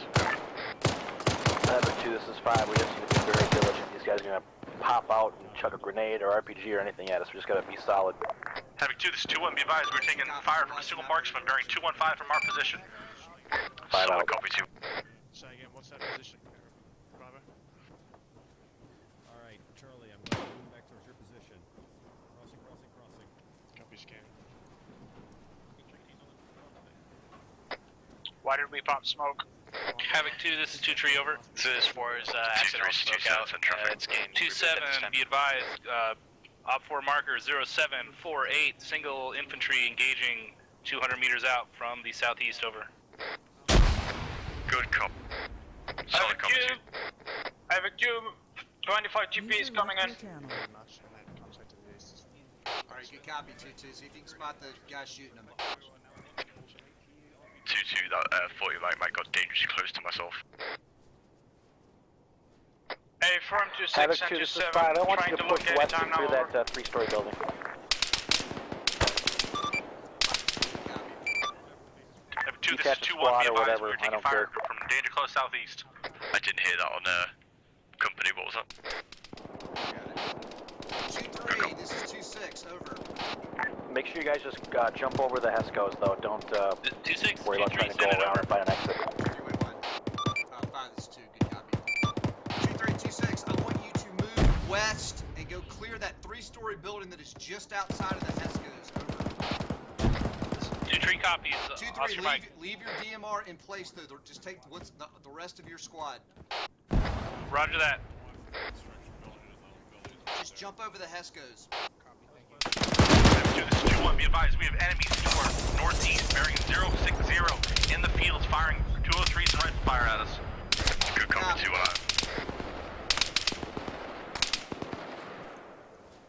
Havoc 2, this is 5. We just need to be very diligent. These guys are going to pop out and chuck a grenade or RPG or anything at us. We just got to be solid. Havoc 2, this is 2-1, be advised, we're taking fire from a single marksman bearing 215 from our position. 5 Solid out. copy 2. Say again, what's that position? Bravo. Alright, Charlie, I'm going to move back towards your position. Crossing. Copy scan. Why did we pop smoke? Havoc 2, this is 2-3 over. So as far as accidental smoke out, it's gained. 2-7, be advised, Op 4 marker 0748, single infantry engaging 200 meters out from the southeast, over. Good cop. Solid copy 2. Havoc 2, 25 GP is coming in. Alright, good copy, 2-2. See if you can spot the guy shooting him. 2-2, that 40 might got dangerously close to myself. Hey, firm 2-6 Havoc and 2, this is 2-7, 5. I want trying you to to push locate west time through now, that 3-story building. Havoc 2, You this catch is a 2-1, squad be or advised, whatever, we're I taking don't fire care. from danger close southeast. I didn't hear that on company. What was that? 2-3, this is 2-6, over. Make sure you guys just jump over the Hescos, though. Don't 2-6, worry about trying to go around and find an exit. 3-1. 5, this is 2, good copy. 2-3, 2-6, I want you to move west and go clear that 3-story building that is just outside of the Hescos, over. 2-3 copies, 2-3, Oscar Mike. leave your DMR in place, though. Just take what's the rest of your squad. Roger that. Just jump over the Hescos. Havoc 2, this is 2-1, be advised, we have enemies to our northeast bearing 060 in the fields firing 203's rifle fire at us. Good copy 2 on that.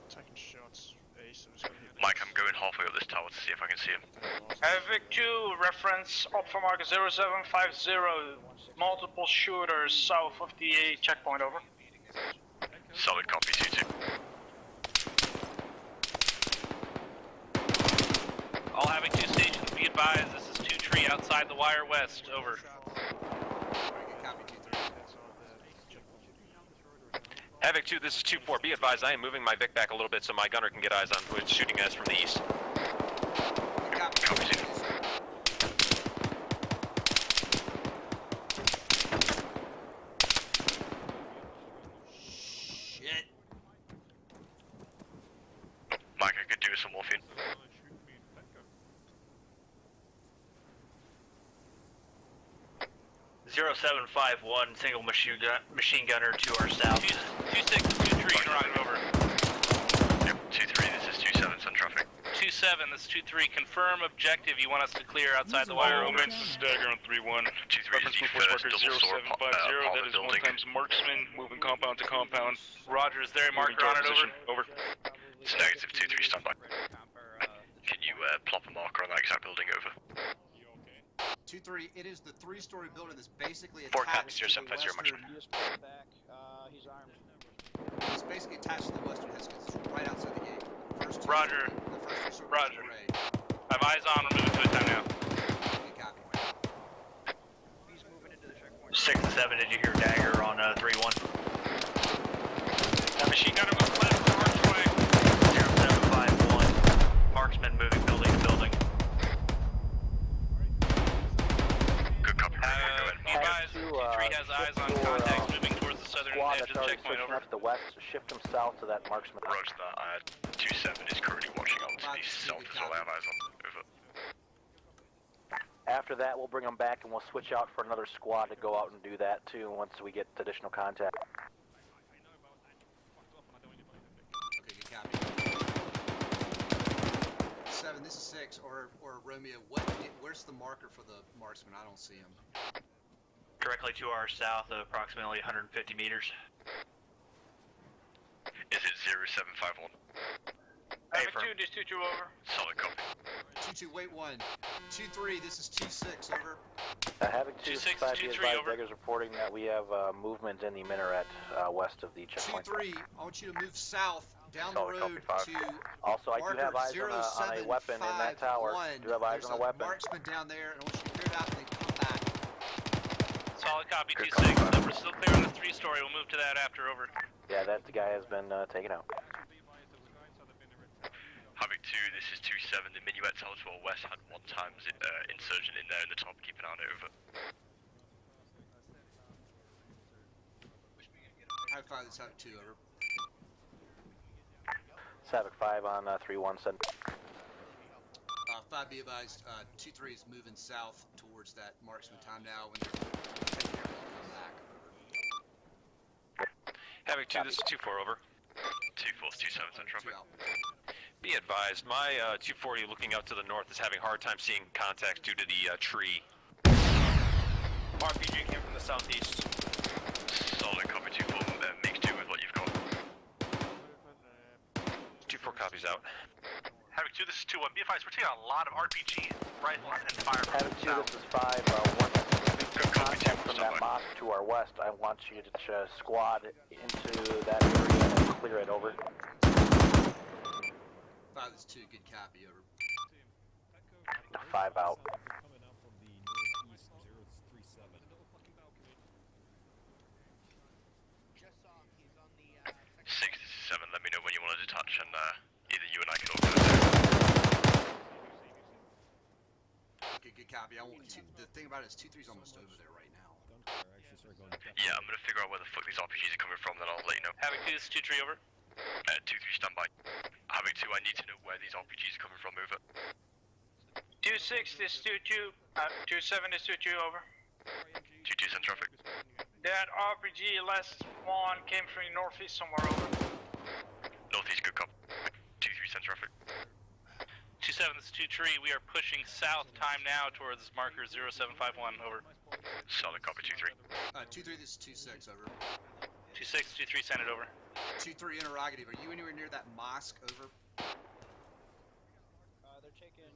Taking shots. Ace, I'm just gonna hit Mike, I'm going halfway up this tower to see if I can see him. Havoc 2, reference Op 4 marker 0750, multiple shooters south of the checkpoint, over. Solid copy 2-2. All Havoc 2 stations, be advised, this is 2-3 outside the wire west, over. Havoc 2, this is 2-4. Be advised, I am moving my Vic back a little bit so my gunner can get eyes on who is shooting at us from the east. Copy 2. Shit. Mike, I could do some morphine. Single machine gunner to our south. 2-6, 2-3, right over. Yep, 2-3, this is 2-7, sun traffic. 2-7, this is 2-3, confirm objective you want us to clear outside the wire, over. Dagger on 3-1. 2-3 is the first double store that is 1 times marksman, moving compound to compound. Roger, is there a marker on it, over? It's negative 2-3, standby. Can you plop a marker on that exact building, over? 2-3, it is the 3-story building that's basically Four attached copies, to the 0750 western... marksman. He's armed. It's basically attached to the western Hescos. It's right outside the gate. First two, Roger. The first two Roger. Gray. I have eyes on, we're moving to a time now. Good copy, man. He's moving into the checkpoint. 6-7, did you hear dagger on 3-1? That machine gunner moving left to Archway. 0751, marksman moving building to building. Good copy, Be advised, 2-3 has eyes on contacts moving towards the southern Squad edge that's of the already checkpoint, switching over. up to the west, shift them south to that marksman. Roger that, 2-7 is currently watching out to the south, is all I have eyes on, over. After that, we'll bring them back and we'll switch out for another squad to go out and do that too once we get additional contact. Okay, good copy. 7, this is 6, or Romeo, where's the marker for the marksman? I don't see him. Directly to our south, approximately 150 meters. Is it 0751? Havoc 2, this 2-2, over. Solid copy. 2-2, wait 1. 2-3, this is 2-6, over. Having 2-6, 2-3, over. Diggers reporting that we have movement in the minaret west of the checkpoint. 2-3, I want you to move south down the road to also, I do have eyes on a weapon in that tower. Do you have eyes on a weapon? Marksman down there, and I want you to clear it out and then come back. Solid copy, 2-6. We're still clear on the 3-story. We'll move to that after, over. Yeah, that guy has been taken out. Havoc 2, this is 2-7. The minuet tower to our west had 1 times insurgent in there in the top. Keep an eye on it, over. Havoc 5, this is Havoc 2, over. Havoc 5 on 3-1, send. 5, be advised, 2-3 is moving south towards that marksman time now. When they're taking care of it, come back. Havoc 2, this is 2-4, over. 2-4, 2-7, send traffic. Be advised, my 240 looking out to the north is having a hard time seeing contacts due to the tree. RPG came from the southeast. Solid copy, 2-4, makes do with what you've got. 2-4 copies out. Havoc 2, this is 2-1. Be advised, we're taking a lot of RPG, rifle, and fire. Havoc 2, this is 5. Once contact from that mosque to our west, I want you to squad into that area and clear it, over. 5, this is 2, good copy, over. 5 out. 6, this is 7. Let me know when you want to detach, and either you and I can organize it. Okay, good copy. I want the thing about it is 2-3's almost over there right now. Yeah, I'm gonna figure out where the fuck these RPGs are coming from, then I'll let you know. Havoc 2, this is 2-3, over. 2-3, standby. Havoc 2, I need to know where these RPGs are coming from, over. 2-6, this is 2-2. 2-7, this is 2-2, over. 2-2, send traffic. That RPG last one came from the northeast somewhere, over. Northeast, good cop. 2-3, send traffic. 2-7, this is 2-3. We are pushing south time now towards marker 0751, over. Solid copy, 2-3. 2-3, this is 2-6, over. 2-6, 2-3, send it over. 2-3, interrogative. Are you anywhere near that mosque, over? They're taking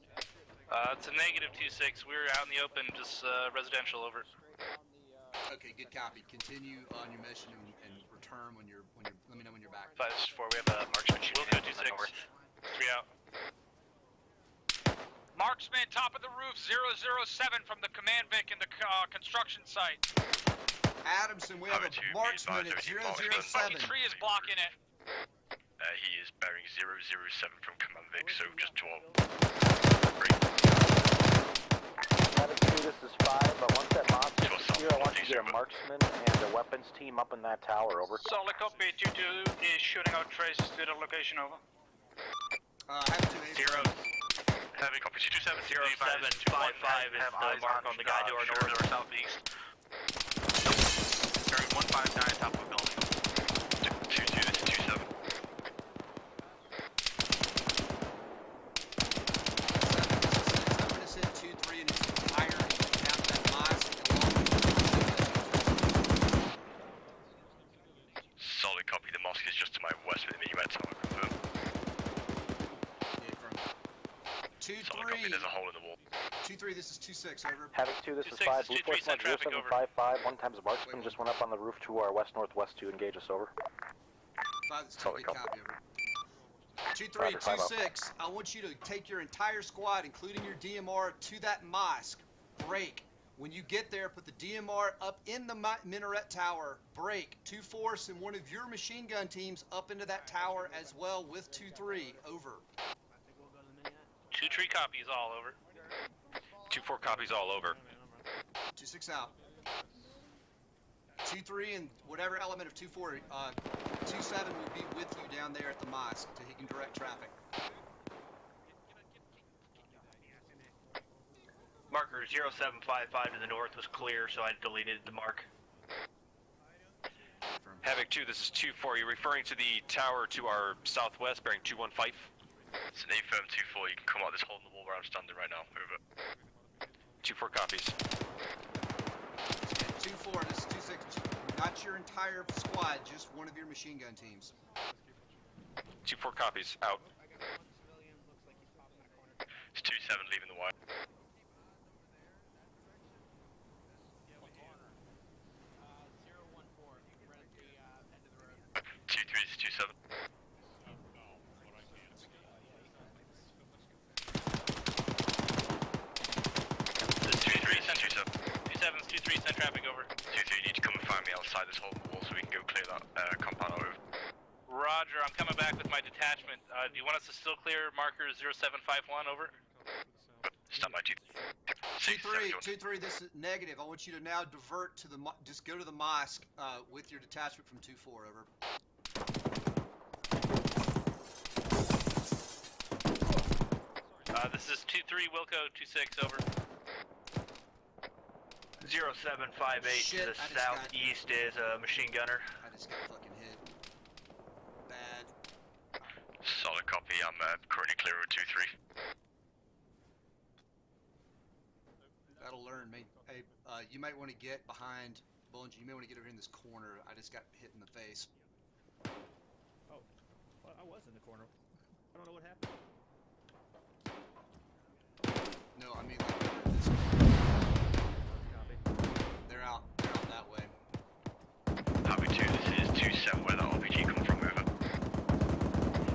it's a negative 2-6. We're out in the open, just residential, over. Okay, good copy. Continue on your mission and return when you're. Let me know when you're back. 5, this is 4. We have a marksman shooting. We'll go 2-6. 3 out. Marksman, top of the roof, 007 from the command Vic in the construction site. Adamson, we have a marksman at 007. 3 is blocking it. He is bearing 007 from command Vic, so just 12. Havoc 2, this is 5, but once that mosque is secure, I want you to get a marksman and a weapons team up in that tower, over. Solid copy, 2-2 is shooting out traces to the location, over. Have 2 0. Having copy 227, 0755 is the mark on the guy to our north or southeast. Carry 159 top of the building. 2-2, this is 2-7. 7, I'm going to send 2-3 in its entirety down to that mosque. Solid copy, the mosque is just to my west with the minuet tower, confirm. 2-3. There's a hole in the wall. 2-3, this is 2-6, over. Havoc 2, this is 5. Blue Force 0755, 1 times marksman just went up on the roof to our west-northwest to engage us, over. 5, this is 2, good copy, over. 2-3, 2-6, I want you to take your entire squad, including your DMR, to that mosque. Break. When you get there, put the DMR up in the minaret tower. Break. 2-4 and one of your machine gun teams up into that tower as well with 2-3, over. 2-3 copies, all over. 2-4 copies, all over. 2-6 out. 2-3 and whatever element of 2-4, 2-7 will be with you down there at the mosque so he can direct traffic. Marker 0755 to the north was clear, so I deleted the mark. Havoc 2, this is 2-4. You're referring to the tower to our southwest, bearing 215? It's an A-firm 2-4. You can come out this hole in the wall where I'm standing right now. Over. 2-4 copies. 2-4, this is 2-6. Not your entire squad, just one of your machine gun teams. 2-4 copies. Out. It's 2-2. 2-7 leaving the wire. 2-3, this is 2-7. This is 2-3, this is 2-7. 2-7's 2-3, send traffic over. 2-3, you need to come and find me outside this whole wall so we can go clear that compound over. Roger, I'm coming back with my detachment. Do you want us to still clear marker 0751 over? Stand by 2-3, this is negative. I want you to now divert to the, just go to the mosque with your detachment from 2-4, over. This is 2-3, Wilco, 2-6, over. 0758 to the southeast is a machine gunner. I just got fucking hit. Bad. Solid copy, I'm currently clear with 2-3. That'll learn me. Hey, you might want to get behind Bungie. You may want to get over in this corner. I just got hit in the face. Oh, well, I was in the corner. I don't know what happened. No, I mean like this. Copy. They're out that way. Havoc 2, this is 2-7, where that RPG come from, over.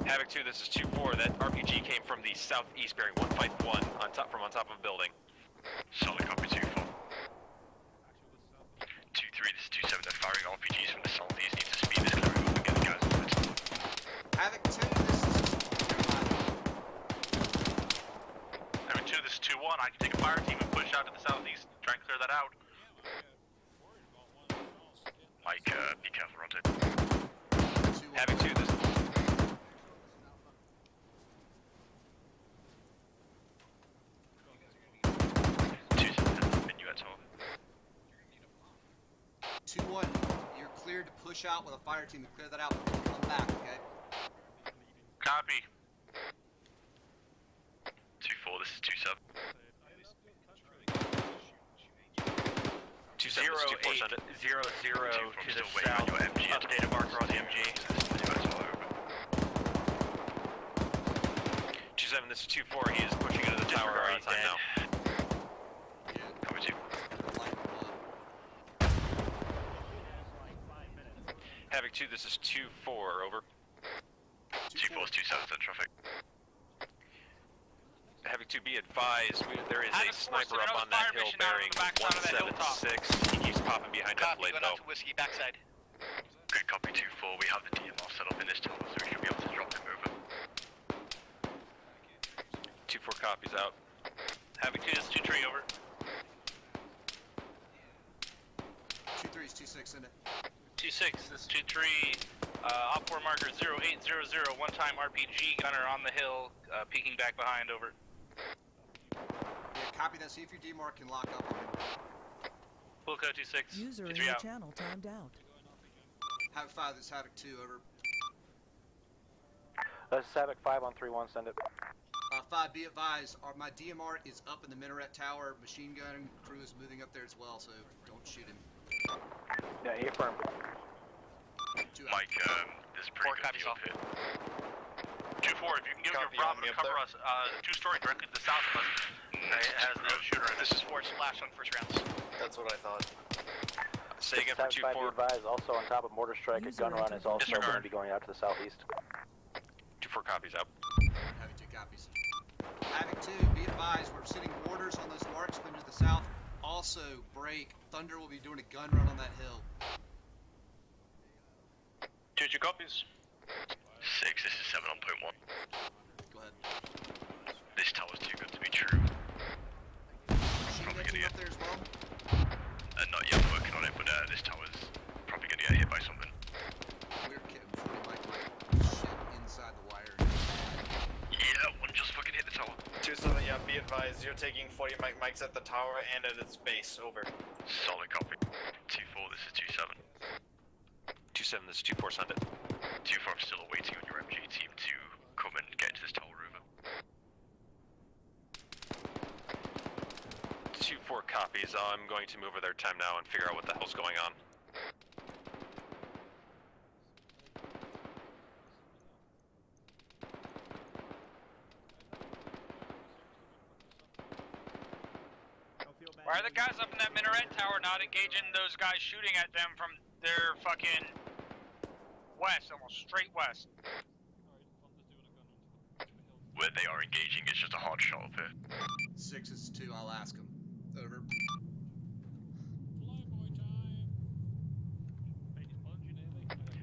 Havoc 2, this is 2-4. That RPG came from the southeast bearing 151 from on top of a building. Solid copy 2-4. 2-3, this is 2-7, they're firing RPGs from the southeast, need to speed this clearing up and get the guys on it. Havoc 2, this is... Havoc 2, this is 2-1. I can take a fire team and push out to the southeast, try and clear that out. Mike, be careful, Ronte. Havoc 2, this is... 2-1, you're cleared to push out with a fire team and clear that out. Come back, okay? Copy. 2-4, this is 2-7. 2-7, this is 2-4, send it. 0-0 to the south, updated marker on the MG. 2-7, this is 2-4, he is pushing into the tower on time now. Cover 2. Havoc 2, this is 2-4, over. 2-4 is 2-7, send traffic. Havoc 2, be advised, there is a sniper up on fire that hill mission out on bearing the backside of that hilltop. 176. He keeps popping behind that blade going though. out to Whiskey, backside. Good copy 2-4, we have the DMR set up in this tower, so we should be able to drop him over. 2-4 copies out. Havoc 2, this is 2-3, over. 2-3 is 2-6, isn't it? 2-6, this is 2-3. Op 4 marker 0800, one-time RPG gunner on the hill, peeking back behind, over. Yeah, copy that. See if your DMR can lock up on him. Wilco 2-6, User in 2-3 your out. channel timed out. Havoc 5, this is Havoc 2, over. This is Havoc 5 on 3-1, send it. 5, be advised, my DMR is up in the minaret tower. Machine gun crew is moving up there as well, so don't shoot him. Yeah, affirm. Mike, there's a pretty good deal here. 2-4, if you can give your Bravo to cover us, two-story directly to the south of us. It has no shooter in it. This is 4 splash on first rounds. That's what I thought. Say again for 2-4. 2-4. Advised, also on top of mortar strike, a gun run is also going to be going out to the southeast. 2-4 copies out. Havoc 2 copies. Havoc 2, be advised, we're sitting mortars on those marksmen to the south. Also, break. Thunder will be doing a gun run on that hill. 2-2 copies. 6, this is 7 on point 1. Go ahead. This tower's too good to be true. Probably gonna up there as well? Not yet, I'm working on it, but this tower's probably gonna get hit by something. We're kidding. 40 Mike shit inside the wire. Yeah, one just fucking hit the tower. 2-7, yeah, be advised, you're taking 40 mics at the tower and at its base, over. Solid copy. 2-4, this is 2-7. 2-7, this is 2-4, send it. 2-4, I'm still awaiting on your MG team to come and get into this tower, over. 2-4 copies, I'm going to move over their time now and figure out what the hell's going on. Why are the guys up in that minaret tower not engaging those guys shooting at them from their fucking west, almost straight west? Where they are engaging, it's just a hard shot up here. 6 is 2, I'll ask him. Over.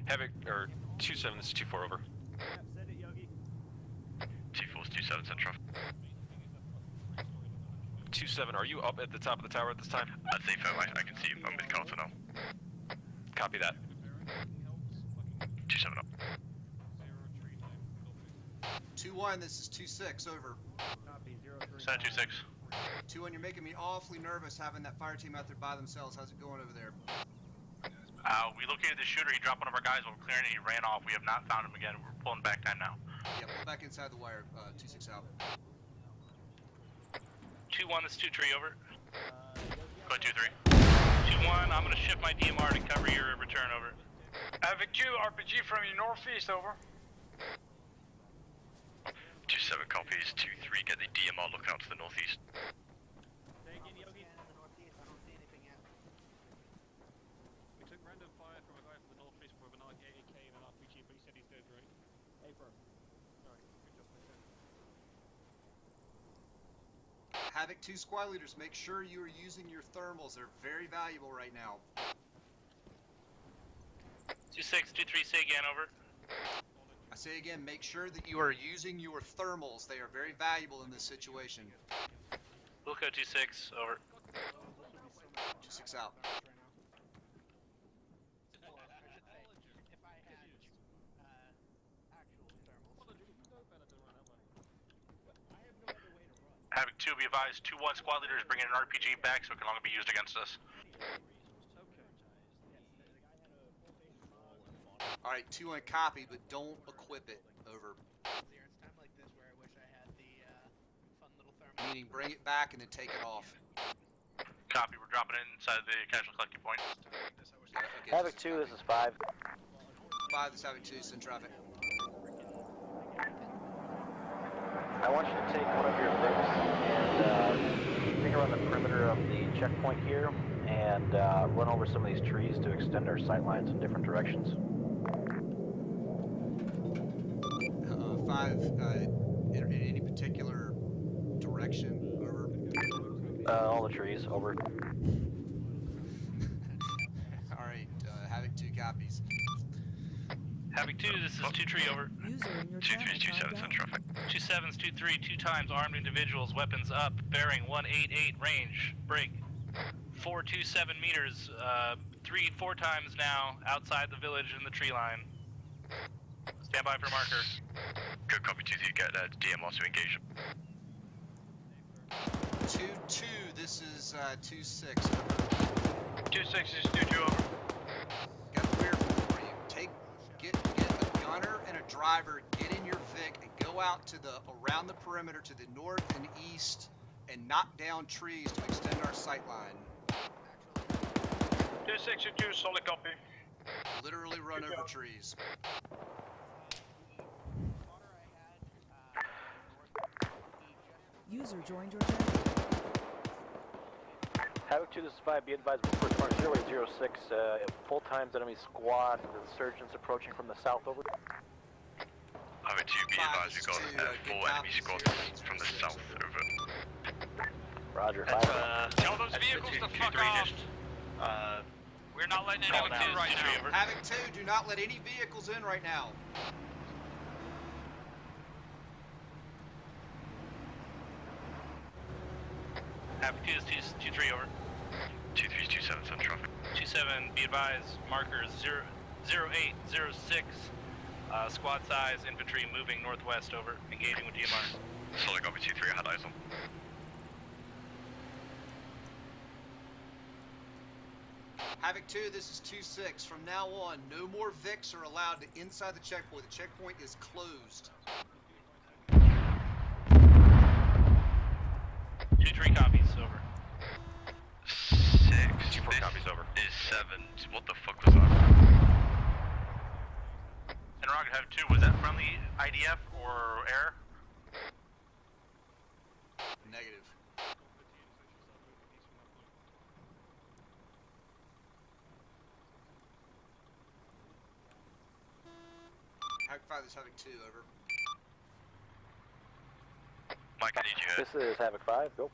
Havoc, or 2-7, this is 2-4, over. Yep, send it, Yogi. 2-4's 2-7, send traffic. 2-7, are you up at the top of the tower at this time? I'd say firm, I can see him. I'm with Carter now. Copy that. 2-7 up. 2-1, this is 2-6, over. Copy, 0-3. Send 2-6. 2-1, you're making me awfully nervous having that fire team out there by themselves. How's it going over there? We located the shooter. He dropped one of our guys while clearing it. He ran off. We have not found him again. We're pulling back time now. Yeah, pull back inside the wire. 2-6 out. 2-1, this is 2-3, over. Go 2-3. 2-1, I'm going to shift my DMR to cover your return, over. Havoc 2, RPG from your northeast, over. 2-7 copies, 2-3, get the DMR looking out to the northeast. We took random fire from a guy from the northeast with an AK and an RPG, but he said he's dead, right? April. Alright, good job, mate. Havoc 2 squad leaders, make sure you are using your thermals. They're very valuable right now. 2-6, 2-3, say again, over. I say again, make sure that you are using your thermals. They are very valuable in this situation. Wilco 2-6, over. 2-6 out. Havoc 2, be advised, 2-1 squad leaders bringing an RPG back so it can longer be used against us. Alright, 2-1 copy, but don't equip it. Over. Meaning bring it back and then take it off. Copy, we're dropping it inside the casual collecting point. Havoc 2, this is 5. 5, this is Havoc 2, send traffic. I want you to take one of your Vicks and take around the perimeter of the checkpoint here and run over some of these trees to extend our sight lines in different directions. 5, in any particular direction, over. All the trees, over. Alright, Havoc 2 copies. Havoc 2, this is 2-3, over. 2-3's 2-7, send traffic. 2-7's 2-3, 2 times armed individuals, weapons up, bearing 188 range, break. 427 meters, 4 times now, outside the village in the tree line. Stand by for marker. Good copy, 2-3, get DMR to engage. 2-2, this is 2-6. 2-6 is 2-2, over. Got a weird one for you. Get a gunner and a driver, get in your Vic, and go out to around the perimeter to the north and east, and knock down trees to extend our sight line. 2-6-2, solid copy. Literally run over trees. User joined your channel. Havoc 2, this is 5, be advised, for tomorrow 0806, full times enemy squad, insurgents approaching from the south, over. Havoc 2, be advised, we've got 4 enemy squads from the south, over. Roger, 5. Tell those vehicles to fuck off. We're not letting any of them in right now. Havoc 2, do not let any vehicles in right now. Havoc 2 is 2-3, over. 2-3's 2-7, send traffic. 2-7, be advised, markers 0806, squad size, infantry moving northwest, over, engaging with DMR. Solid copy, 2-3, I had eyes on. Havoc 2, this is 2-6. From now on, no more Vics are allowed inside the checkpoint. The checkpoint is closed. 2-3 copies, over. 6. 2-4 copies, over. Is 7. What the fuck was that? And Rocket Havoc 2, was that friendly IDF or air? Negative. 5, this is Havoc 2, over. Mike, I need you here. This is Havoc 5, go.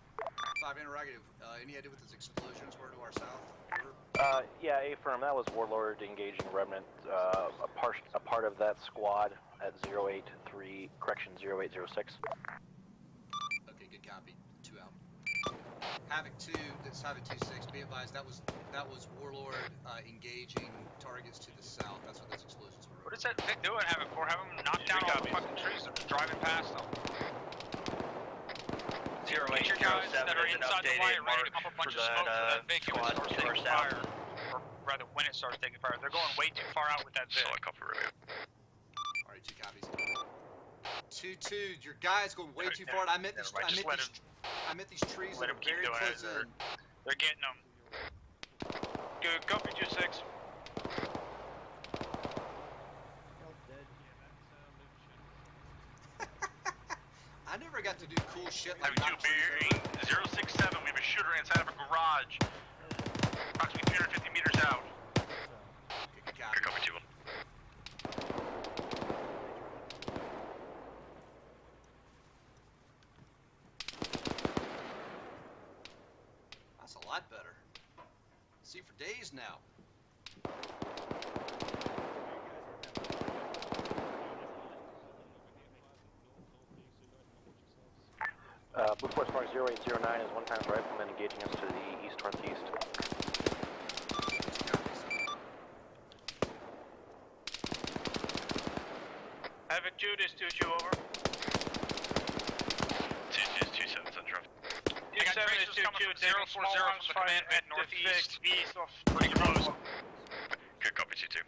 5, interrogative. Any idea what those explosions were to our south? Over. Yeah, affirm. That was Warlord engaging Remnant. A part of that squad at 083, correction, 0806. Okay, good copy. 2 out. Havoc 2, that's Havoc 2-6. Be advised, that was Warlord engaging targets to the south. That's what those explosions were. What is that Vic doing, Havoc 4? Have them knock down all the fucking trees. They're just driving past them. 0807 Get your guys that are is an inside the updated wire ready to mark pump a bunch for of smoke for that Vic when it squad starts to our taking south. fire. Or rather, when it starts taking fire. They're going way too far out with that Vic. Solid copy, review. Alright, 2 copies. 2-2, your guy's going way too far. I meant these trees that are very close in. They're getting them. Good, copy 2-6. I never got to do cool shit like Having 2 beer 067, we have a shooter inside of a garage. Approximately 350 meters out. Good copy. Good copy, 2-1. That's a lot better. See for days now. Blue Force Mark 0809 is one times rifleman engaging us to the east-northeast. Havoc 2, this 2-2, over. 2-2 is 2-7, Central. 2-7 is 2-2, 040 from the command at northeast, east of pretty close. Good copy, 2-2.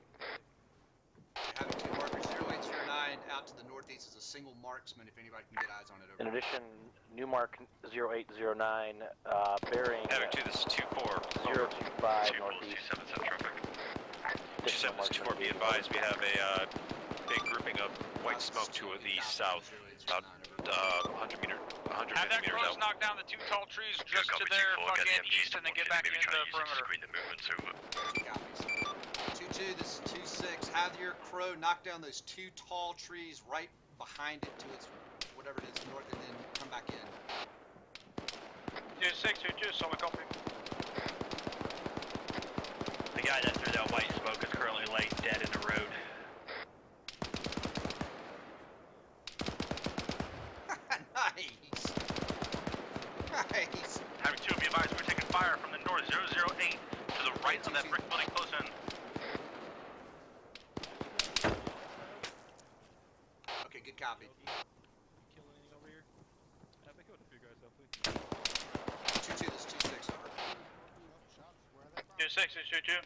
Having 2 markers 0809 out to the northeast is a single marksman if anybody can get eyes on it. Over. In addition, new mark 0809 bearing Havoc 2, this is 2-4. 025 northeast. 2-7, Central traffic. 2-7, this is 2-4, be advised, we have a big grouping of white smoke to the south, about 100 meters Have that out. crows knock down the 2 tall trees just to their fucking east and then get back into the perimeter. Screen the movements over. 2-2, this is 2-6. Have your crow knock down those 2 tall trees right behind it to its whatever it is north, and then come back in. 2-6, 2-2, solid copy. The guy that threw that white smoke is currently laid dead in the road. Nice. Nice. Having 2, be advised, we're taking fire from the north 008 to the right of that brick building close in. Okay, good copy. Kill anything over here? They killed a few guys, hopefully. 2-2, this is 2-6, over. 2-6 is 2-2.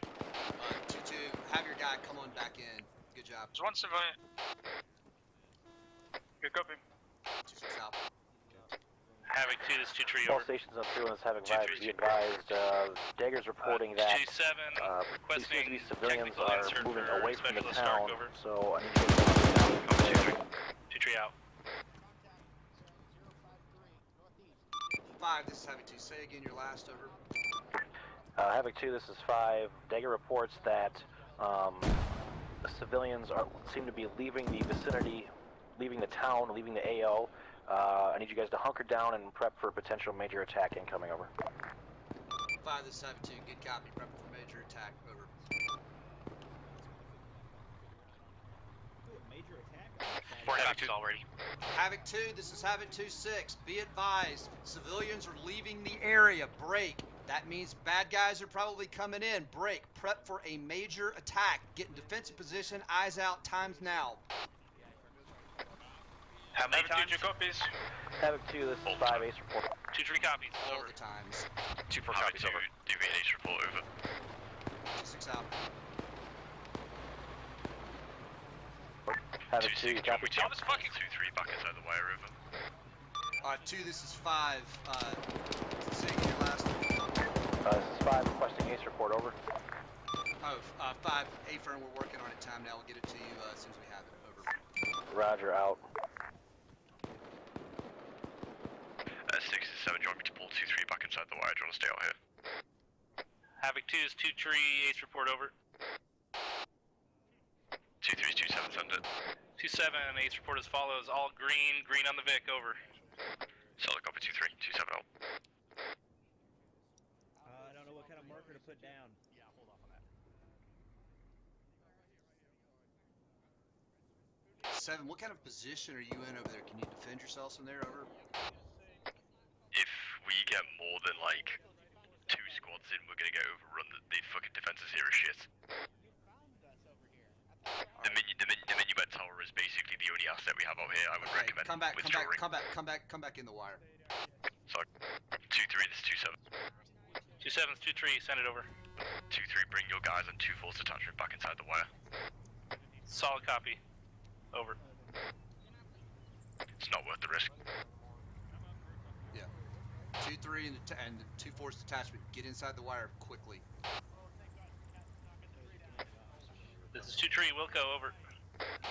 2-2, have your guy come on back in. Good job. There's 1 civilian. Good copy. 2-6 out. Having 2, this 2-3 All over. stations on 2 and this Havoc 5 be advised. Dagger's reporting that 2-7, these seem to be requesting civilians technical are insert moving for away from the specialist town, Stark over. so I need to get them 2-3 out. 5, this is Havoc 2. Say again your last, over. Havoc 2, this is 5. Dagger reports that the civilians seem to be leaving the vicinity, leaving the town, leaving the AO. I need you guys to hunker down and prep for a potential major attack incoming, over. 5, this is Havoc 2. Good copy. Prep for major attack, over. Major attack? 4 Havoc already. Havoc 2, this is Havoc 2-6. Be advised, civilians are leaving the area. Break. That means bad guys are probably coming in. Break. Prep for a major attack. Get in defensive position. Eyes out. Time's now. How many times? 2 copies. Havoc 2, this is 5, Ace report. 2-3 copies. All Over. the times. 2-4 Havoc copies 2, over. DVH report over. 2-6 out. Havoc 2, you copy? Oh, this fucking 2-3 back inside the wire over. 2, this is 5. Say again your last. This is 5, requesting Ace report, over. 5. A-firm, we're working on it. Time now. We'll get it to you as soon as we have it. Over. Roger, out. 6 and 7, do you want me to pull 2-3 back inside the wire? Do you want to stay out here? Havoc 2 is 2-3, Ace report over. 2-3 is 2-7, send it. 2-7, Ace report as follows. All green, green on the Vic, over. Solid copy 2-3, 2-7 out. I don't know what kind of marker to put down. Yeah, hold off on that. 7, what kind of position are you in over there? Can you defend yourselves from there, over? If we get more than like 2 squads in, we're gonna get overrun. The fucking defenses here are shit. The Minuet Tower is basically the only asset we have out here. I would recommend withdrawing. Come back in the wire. Sorry. 2-3, this is 2-7. 2-7's 2-3, send it over. 2-3, bring your guys and 2-4's detachment back inside the wire. Solid copy. Over. It's not worth the risk. Yeah. 2-3 and the 2-4's detachment, get inside the wire quickly. This is 2-3, Wilco, over.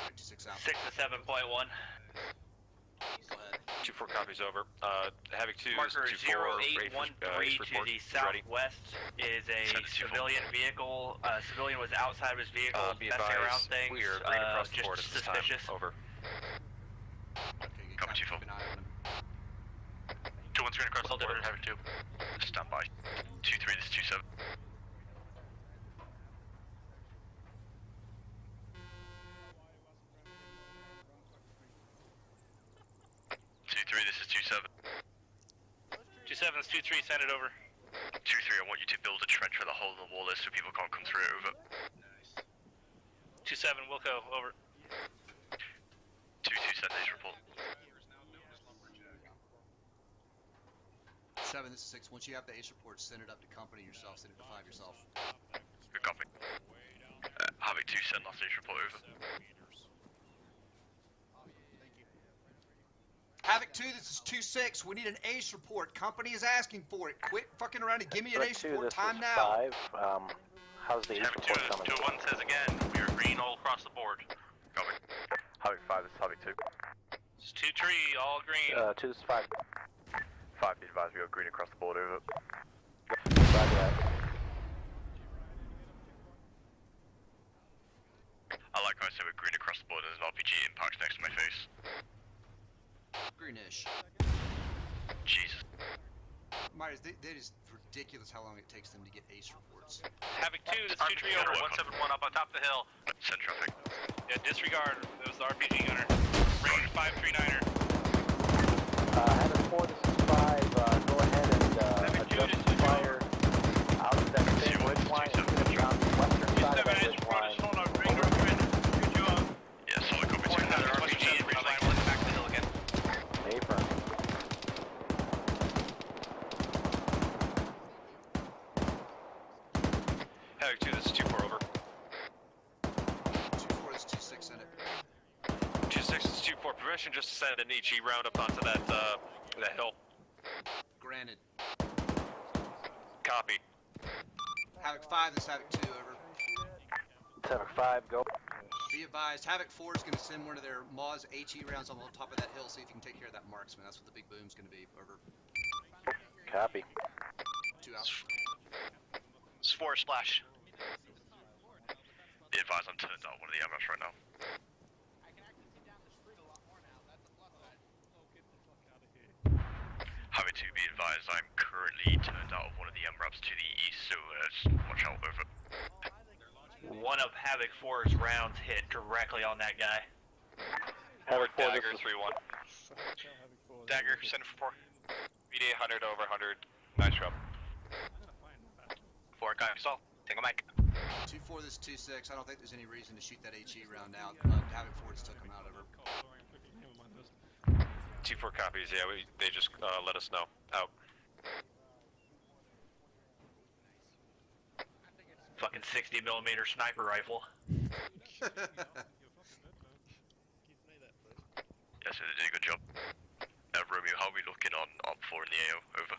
56 out. 6 to 7.1. Go ahead. 2-4 copies over. Havoc 2 Marker is 2-4. 0813 to the southwest is a civilian vehicle. Civilian was outside of his vehicle, Be messing around advised, things. we are green across the just board at this suspicious. time. Over. Okay, Copy 2-4. keep an eye on him. 2-1's green across the board, Havoc 2. Stand by. 2-3, this is 2-7. 2-3, this is 2-7. 2-7's 2-3, send it over. 2-3, I want you to build a trench with a hole in the wall so people can't come through it, over. 2-7, Wilco, over. 2-2, send Ace report. 7, this is 6. Once you have the Ace report, send it up to company yourself, send it to 5 yourself. Good copy. Havoc 2, send last Ace report, over. Havoc 2, this is 2-6. We need an Ace report. Company is asking for it. Quit fucking around and give me an Ace report. Time now. 5. How's the Ace Havoc 2, report this coming? 2-1 says again, we are green all across the board. Copy. Havoc 5, this is Havoc 2. This is 2-3, all green. 2, this is 5. 5, be advised, we are green across the board, over. Roger that. I like how I said we're green across the board, there's an RPG impact next to my face. Greenish. Jesus. Myers, that is ridiculous how long it takes them to get Ace reports. Havoc 2, this is 2-3 over, 171 up on top of the hill. Send traffic. Yeah, disregard, it was the RPG gunner. Range 539er. Havoc 4, this is 5. Go ahead and adjust the fire out of that same ridge line. It's going to be on the western side of that ridge line. Yeah, solid copy 2. Another RPG in ridge line, we'll look back to the hill again. Apron. Havoc 2, this is 2-4, over. 2-4 is 2-6, send it. 2-6 is 2-4. Permission just to send an HE round up onto that hill. Granted. Copy. Havoc 5, this is Havoc 2, over. Havoc 5, go. Be advised, Havoc 4 is going to send one of their Moz HE rounds on the top of that hill, see if you can take care of that marksman. That's what the big boom's going to be, over. Copy. 2 out. Spore splash. Be advised, I'm turned out one of the MFs right now. Havoc 2, be advised, I'm currently turned out of one of the MRAPs to the east, so just watch out, over. One of Havoc 4's rounds hit directly on that guy. Havoc 4, Dagger this is 3-1. Dagger, send for 4. VD 100 over 100. Nice job. 4 guys, all. Take a mic. 2-4, this is 2-6. I don't think there's any reason to shoot that HE round now. Havoc 4 just took him out, over. 2-4 copies, yeah, they just let us know. Out. Fucking 60mm sniper rifle. Yes, they did a good job. Romeo, how are we looking on Op 4 in the AO? Over.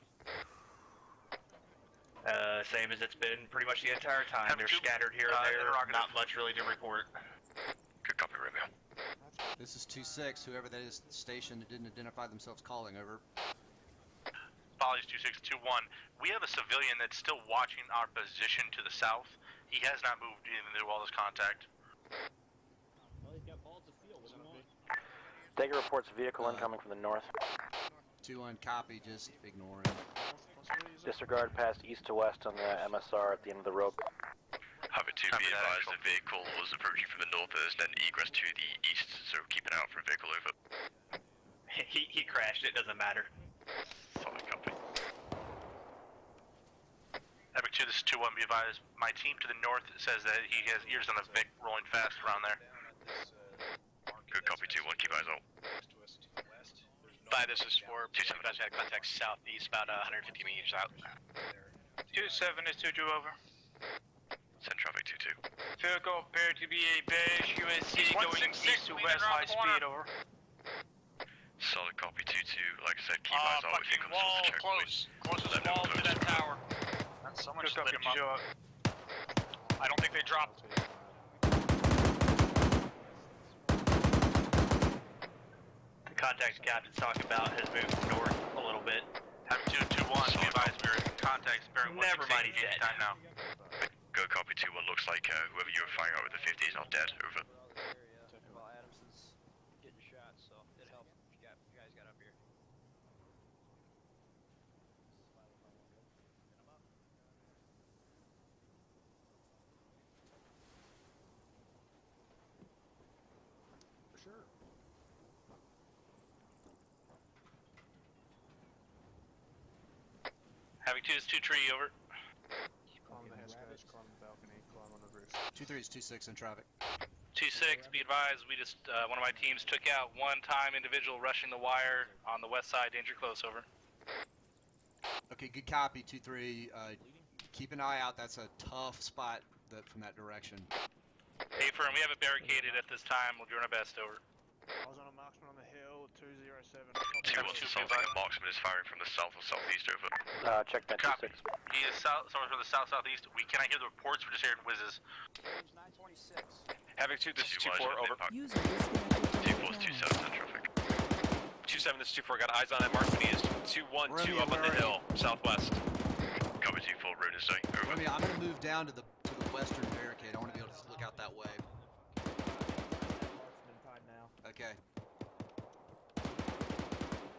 Same as it's been pretty much the entire time. They're scattered here and there, not much really to report. Good copy, Romeo. This is 2-6. Whoever that is station that didn't identify themselves calling, over. Follies 2-6-2-1. We have a civilian that's still watching our position to the south. He has not moved even through all this contact. Well, he's got balls of steel. What do you want? Dagger reports vehicle incoming from the north. 2-1 copy, just ignore him. Disregard past east to west on the MSR at the end of the road. Havoc 2, be advised the vehicle was approaching from the north as then egress to the east, so keep an eye out for a vehicle over. He crashed, it doesn't matter. Solid copy. Havoc 2, this is 2-1, be advised. My team to the north says that he has ears on the Vic rolling fast around there. Good copy, 2-1, keep eyes out. 5, this is 4. I've had contact southeast, about 150 meters out. 2-7 is 2-2 over. Send traffic 2-2. Vehicle appeared to be a beige USC going east to west, high speed, over. Solid copy, 2-2. Like I said, keep eyes out if it comes wall, to the checkpoint. closest wall to that tower. Someone just lit him up. I don't think they dropped. The contact captain's talking about has moved north a little bit. Havoc 2, 2-1, be advised, we're in contact, bearing 168 Never mind, he's dead. time now. Good copy, 2-1. Looks like whoever you were firing out with the 50 is not dead. Over. Well, Adamson's getting shot, so it'd help if you guys got up here. For sure. Havoc 2 is 2-3, over. Climb the escalators, climb the balcony, climb on the roof. 2-3 is 2-6 in traffic. 2-6, be advised, we just, one of my teams took out one-time individual rushing the wire on the west side, danger close, over. Okay, good copy, 2-3. Keep an eye out, that's a tough spot from that direction. Hey, firm, we have it barricaded at this time, we're doing our best, over. I was on a marksman on the hill, 207. 2-1, sounds like a marksman is firing from the south or southeast, over. Check that, 2-6. He is someone from the south-southeast. We cannot hear the reports, we're just hearing whizzes. 926. Havoc 2, this is 2-4, over. 2-4 is 2-7 in traffic. 2-7, this is 2-4, got eyes on that marksman. He is 2-1-2 up on the hill, southwest. Copy 2-4, road is saying, over. Remy, I'm going to move down to the western barricade. I want to be able to look out that way. Okay.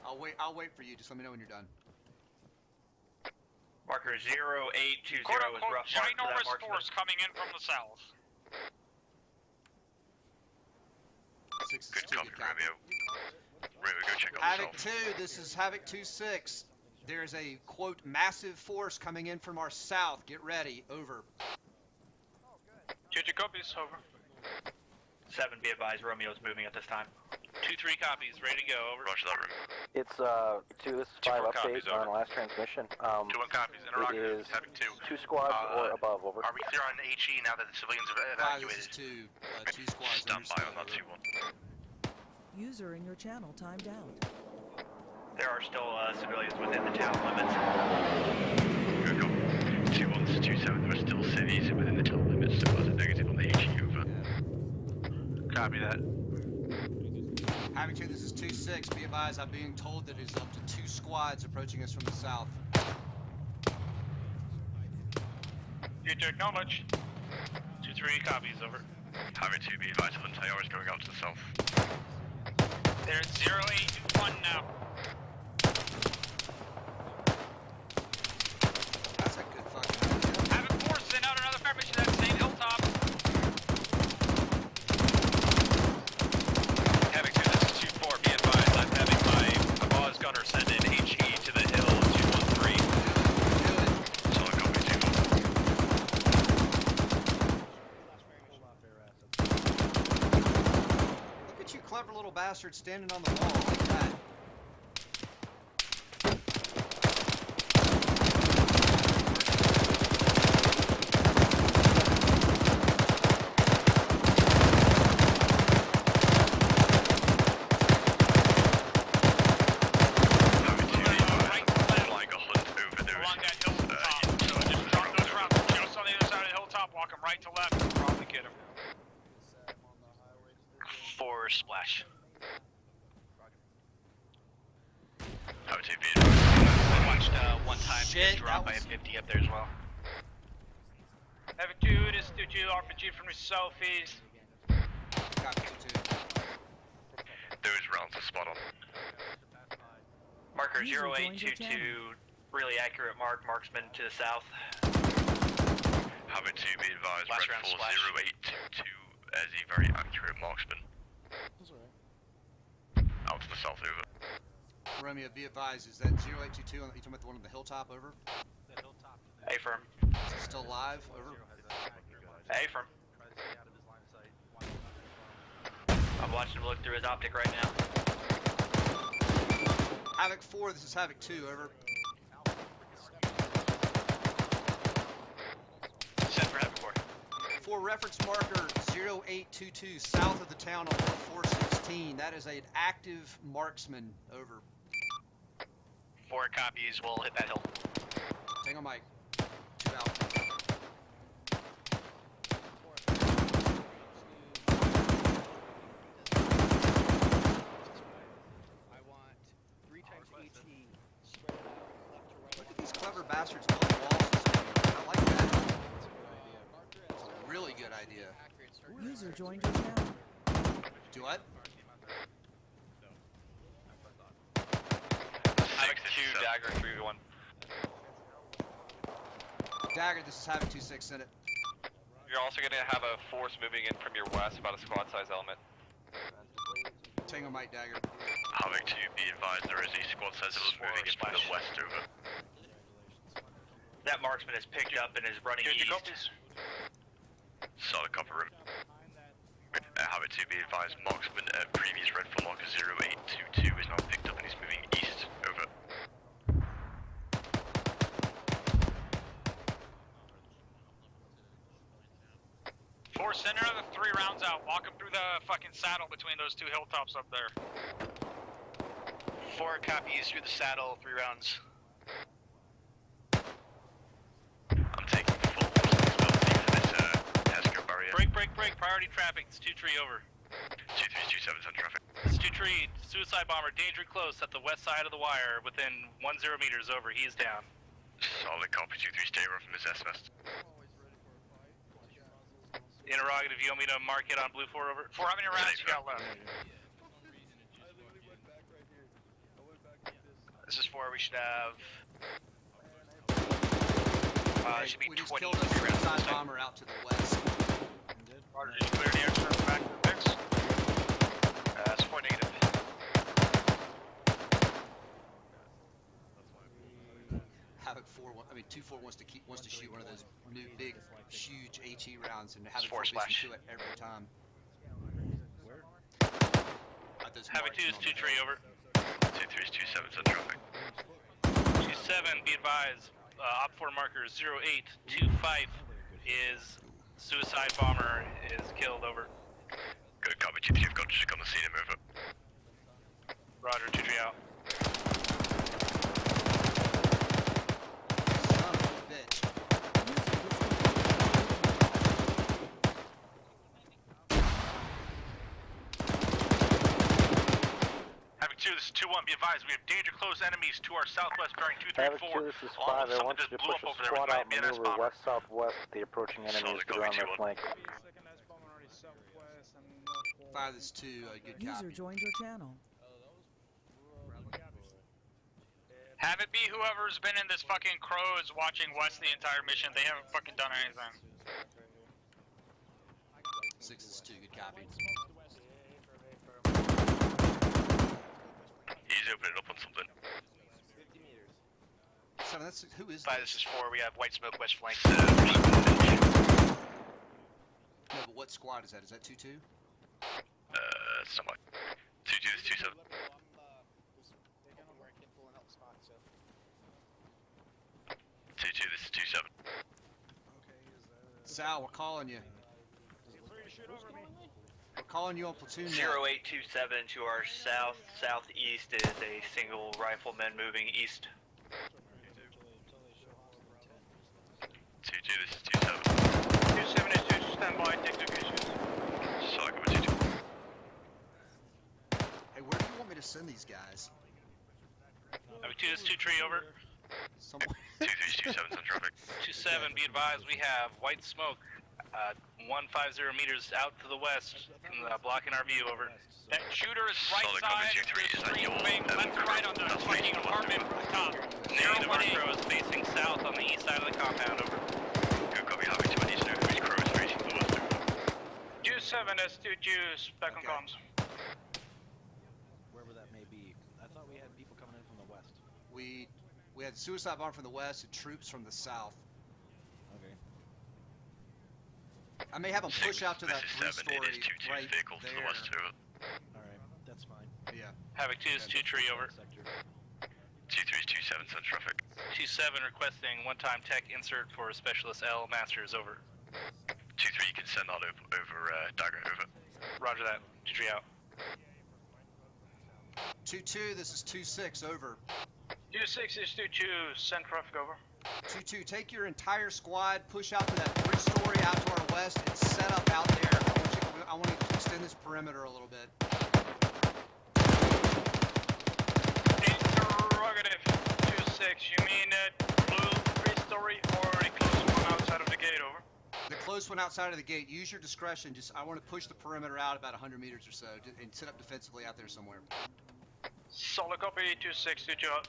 I'll wait for you. Just let me know when you're done. Marker 0820 is rough mark for that ginormous marksman. force coming in from the south. 6 is Good 2, copy, good copy. Romeo. Romeo, go check out Havoc the 2, this is Havoc 2-6. There's a, quote, massive force coming in from our south. Get ready. Over. 2-2 copies, over. 7, be advised, Romeo's moving at this time. 2-3 copies, ready to go, over. Roger that, room. It's 2, this is 5 update on the last transmission. 2-1 copies, It interrogator, is Havoc 2. 2 squads or above, over. Are we clear on HE now that the civilians have 5, evacuated? this is 2 squads. Stand by on that 2-1. User in your channel timed out. There are still civilians within the town limits. Good copy. 2-1, this is 2-7. There are still cities within the town limits, so as a negative on the HE, over. Copy that. Havoc 2, this is 2-6. Be advised, I'm being told that it is up to 2 squads approaching us from the south. You do acknowledge. 2-3 copies, over. Havoc 2, be advised, the Tower is going out to the south. There's 081 now. That's a good fucking idea. Havoc 4 sent out another fire mission at the same hilltop. Havoc 2, this is 2-4, be advised, I'm having my Abaz gunner send in HE to the hill, 213. Solid copy, 2-4. Look at you clever little bastard standing on the wall like that. Splash. How would you be? I watched one time get dropped by a 50 up there as well. Havoc 2, this is 2-2 RPG from the southeast. Copy 2-2. Those rounds are spot on. Marker User joined your 0822, channel. really accurate marksman to the south. Havoc 2, be advised, Last Red round 4 splash. 0822 as a very accurate marksman. Out to the south, over. Romeo, be advised, is that 0822, you talking about the one on the hilltop, over? A firm. Is it still live, over? A firm. I'm watching him look through his optic right now. Havoc 4, this is Havoc 2, over. Send for Havoc 4. For reference marker 0822, south of the town on 416, that is an active marksman, over. 4 copies, we'll hit that hill. Hang on, Mike. 2 out. Look at these clever bastards building walls. I like that. It's a really good idea. User joined your channel. Do what? Havoc 2, Dagger 3v1. Dagger, this is Havoc 2-6, send it. You're also going to have a force moving in from your west, about a squad size element. Tango Mike, Dagger. Havoc 2, be advised, there is a squad size element moving in from the west, over. That marksman is picked up and is running east. Solid copper room. Havoc 2, be advised, marksman at previous red for marker 0822 is now picked up and he's moving east, over. Four, send another 3 rounds out. Walk him through the fucking saddle between those 2 hilltops up there. 4 copies through the saddle, 3 rounds. I'm taking full responsibility for this Tesco barrier. Break, priority traffic, it's 2-3 over. 2327's on traffic. It's 2-3, suicide bomber, danger close at the west side of the wire, within 10 meters over, he's down. Solid copy, 2-3, stay away from his S-vest. Interrogative, you want me to mark it on blue 4 over? 4, how many rounds you got left? This is 4, we should have... should be We just 20 killed a suicide bomber out to the west. Roger, did you clear the extra back to the mix? That's 4 negative. Havoc 4, I mean 2-4 wants to shoot one of those new big, huge HE rounds, and Havoc 4 beats him to it every time. Havoc 2 is 2-3 over. 2-3 is 27's on traffic. 2-7, be advised, op 4 marker 0825 is suicide bomber is killed, over. Good copy, 2-3, you've got to check on the scene and move it. Roger, 2-3 out. Son of a bitch. Havoc 2, this is 2-1, be advised, we have danger close enemies to our southwest bearing 234. Havoc 2, this is 5. I want you to push a squad out maneuver west-southwest with the approaching enemies that are on their flank. Fire this 2, good User copy. joined your channel. Have it be whoever's been in this fucking crow is watching west the entire mission. They haven't fucking done anything. 6 is 2, good copy. He's opening up on something. 7, that's, who is This this? is 4, we have white smoke west flank. No, but what squad is that? Is that 2-2? Somewhat. 2-2 is 2-7. This is 2-7. Sal, we're calling you. We're calling you on platoon now. 0827 to our southeast is a single rifleman moving east. 2-2, this is 2-7. 2-7 is 2, stand by, take locations. Solid copy, 2-2. Hey, where do you want me to send these guys? Havoc 2, this is 2-3 over. Somewhere. 2-3 is 2-7's on traffic. 2-7, be advised, we have white smoke 150 meters out to the west, blocking our view, over. That shooter is right side of the street, wing, left to right on the fucking apartment top. 018 Crow is facing south on the east side of the compound, over. Good copy, Harvey 20, so which Crow is facing the west, over. 27 S2Q's, back on comms. Wherever that may be. I thought we had people coming in from the west. We had suicide bomb from the west and troops from the south. Okay. I may have them push out to that 3-story right vehicle there. to the west, over. Alright, that's fine. Yeah. Havoc 2 is 2-3, over. 2-3 is 2-7, send traffic. 2-7 requesting one-time tech insert for Specialist L Masters, over. 2-3, you can send that over Dagger, over. Roger that. 2-3 out. 2-2, this is 2-6, over. 2-6 is 2-2, send traffic, over. 2-2, take your entire squad, push out to that 3-story out to our west, and set up out there. I want you to extend this perimeter a little bit. Interrogative. 2-6, you mean blue 3-story or the close one outside of the gate, over? The close one outside of the gate. Use your discretion. I want to push the perimeter out about 100 meters or so, and set up defensively out there somewhere. Solid copy, 2-6, 2-2 out.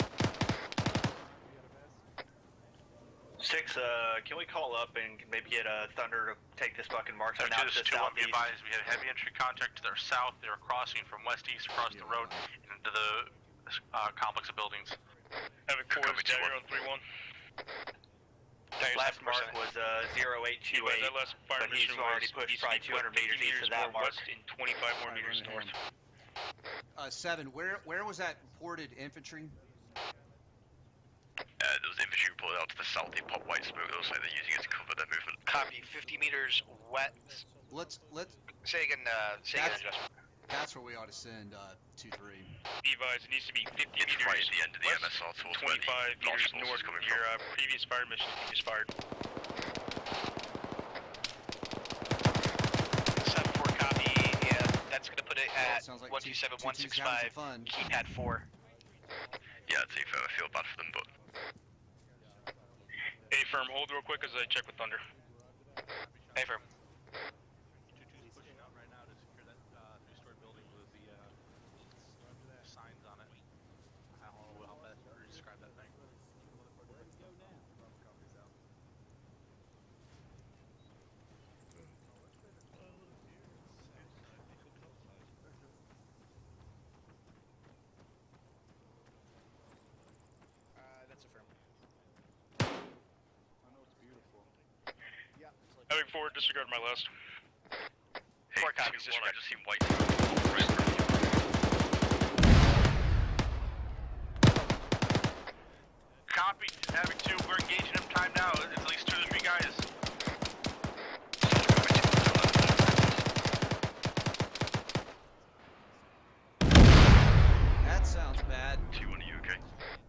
6, can we call up and maybe get Thunder to take this fucking marksman Havoc out 2, to this the is 2-1, be southeast? advised, we had heavy infantry contact to their south. They were crossing from west-east across the road into the complex of buildings. Havoc 4 is Dagger on 3-1. Last mark was 0828, but he's already pushed probably 200 meters east of that mark. West and 25 more meters north. 7, where was that reported infantry? There was infantry pulled out to the south. They pop white smoke. It looks like they're using it to cover their movement. Copy. 50 meters west. Let's Say again, adjustment. That's where we ought to send 2-3. Be advised, it needs to be 50 It's meters right at the end of the west, MSR towards where the 25 meters launch north is coming of your from. previous fire mission you just fired. 7-4 copy. Yeah, that's going to put it at sounds like 127, 2-2 165, keypad 4. Yeah, to be fair, I feel bad for them, but A firm, hold real quick as I check with Thunder. A firm. Pushing out right now to secure that 3-story building with the signs on it. I don't know how best to describe that thing. That's a firm. Having 4, disregard my last. hey, 4 copies, 2-1, I disregard. just seen white smoke right in front of you. Copy. Havoc 2, we're engaging him. Time now. It's at least 2 to 3 guys. That sounds bad. 2-1, are you okay?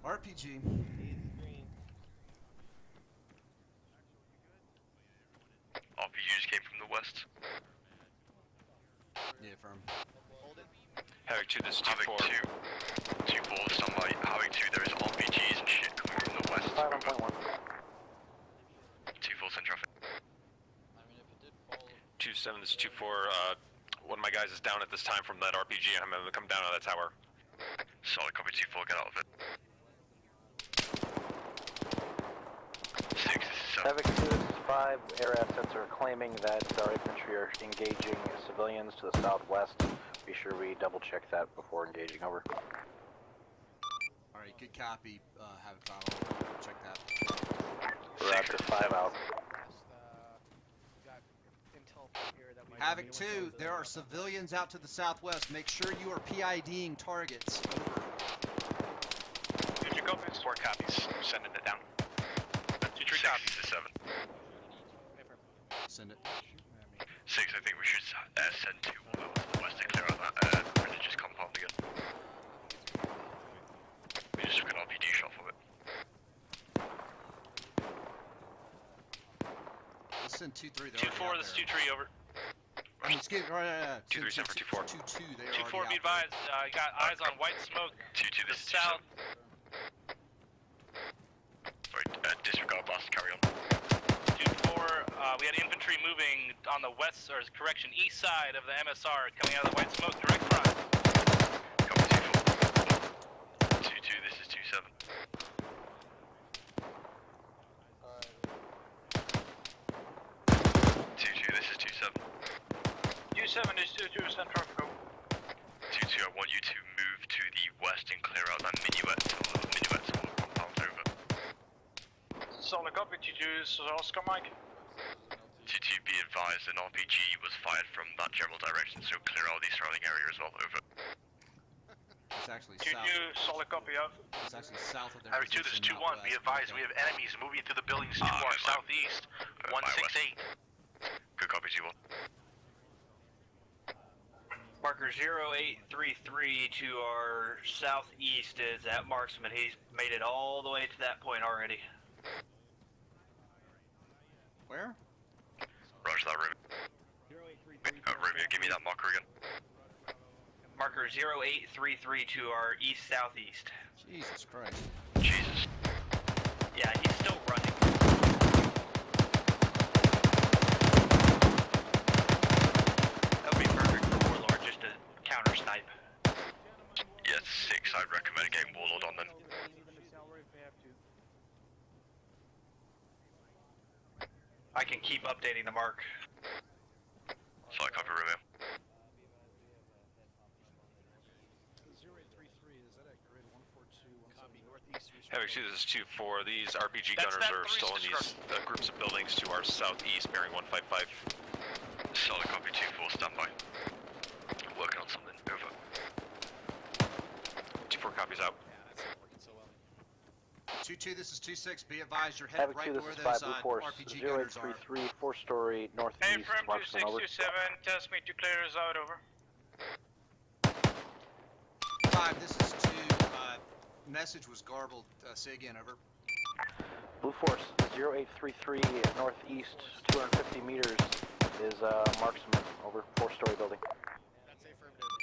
RPG. RPGs came from the west. Yeah, firm. Havoc 2, this is Havoc 2-4. 2-4, standby. Havoc 2, there is RPGs and shit coming from the west. 5-1.1. 2-4, send traffic. 2-7, this is 2-4. One of my guys is down at this time from that RPG. I'm going to come down on that tower. Solid copy, 2-4, get out of it. 6, this is 7. Havoc 2, this is 5. Air assets are claiming that our infantry are engaging civilians to the southwest. Be sure we double check that before engaging. Over. Alright, good copy. Have it file. Check that. We're out to 5 out. Havoc 2, there are civilians out to the southwest. Make sure you are PIDing targets. Over. 4 copies. Sending it down. 2-3 copies. 6 to 7. Send it. 6, I think we should send 2 over to the west to clear out that religious compound again. We just took an RPG shot from it. Let's send 2-3. 2-4, this is 2-3, over. Excuse me, right, 2-3, send for 2-4. 2-2, they are 2-4, be advised. Got eyes on white smoke. 2-2, this is south. 2-7. Sorry, disregard blast, carry on. 2-4, we had infantry moving on the west, or correction, east side of the MSR, coming out of the white smoke, direct front. Copy 2-4. 2-2, this is 2-7. 2-2, this is 2-7. 2-7 is 2-2, send traffic over. 2-2, I want you to move to the west and clear out that minuet till compound's over. Solid copy, 2-2 is Oscar Mike. 2-2, be advised, an RPG was fired from that general direction, so clear out the surrounding area as well, over. It's actually 2-2, south. solid copy out. It's actually south of their Havoc 2, this is 2-1, be advised, we have enemies moving through the buildings to our southeast, 168. Good copy, 2-1. Marker 0833 to our southeast is at Marksman. He's made it all the way to that point already. Where? Roger that, Romeo, give me that marker again. Marker 0833 to our east-southeast. Jesus Christ. Jesus. Yeah, he's still running. That would be perfect for Warlord, just to counter-snipe. Yes, 6, I'd recommend getting Warlord on then. I can keep updating the mark. Sorry, copy, Romeo. 0833, is that at grid 142? Copy, northeast. Havoc 2, this is 2-4. These RPG gunners are still in these groups of buildings to our southeast, bearing 155. Solid copy, 2-4, standby. Working on something, over. 2-4 copies out. 2-2, this is 2-6. Be advised, you're headed right where those RPG gunners are. 0833, 4-story, northeast, Hey, from Marksman, over. 2627, tells me to clear us out, over. 5, this is 2. Message was garbled. Say again, over. Blue Force, 0833, northeast, 250 meters is Marksman, over, 4-story building.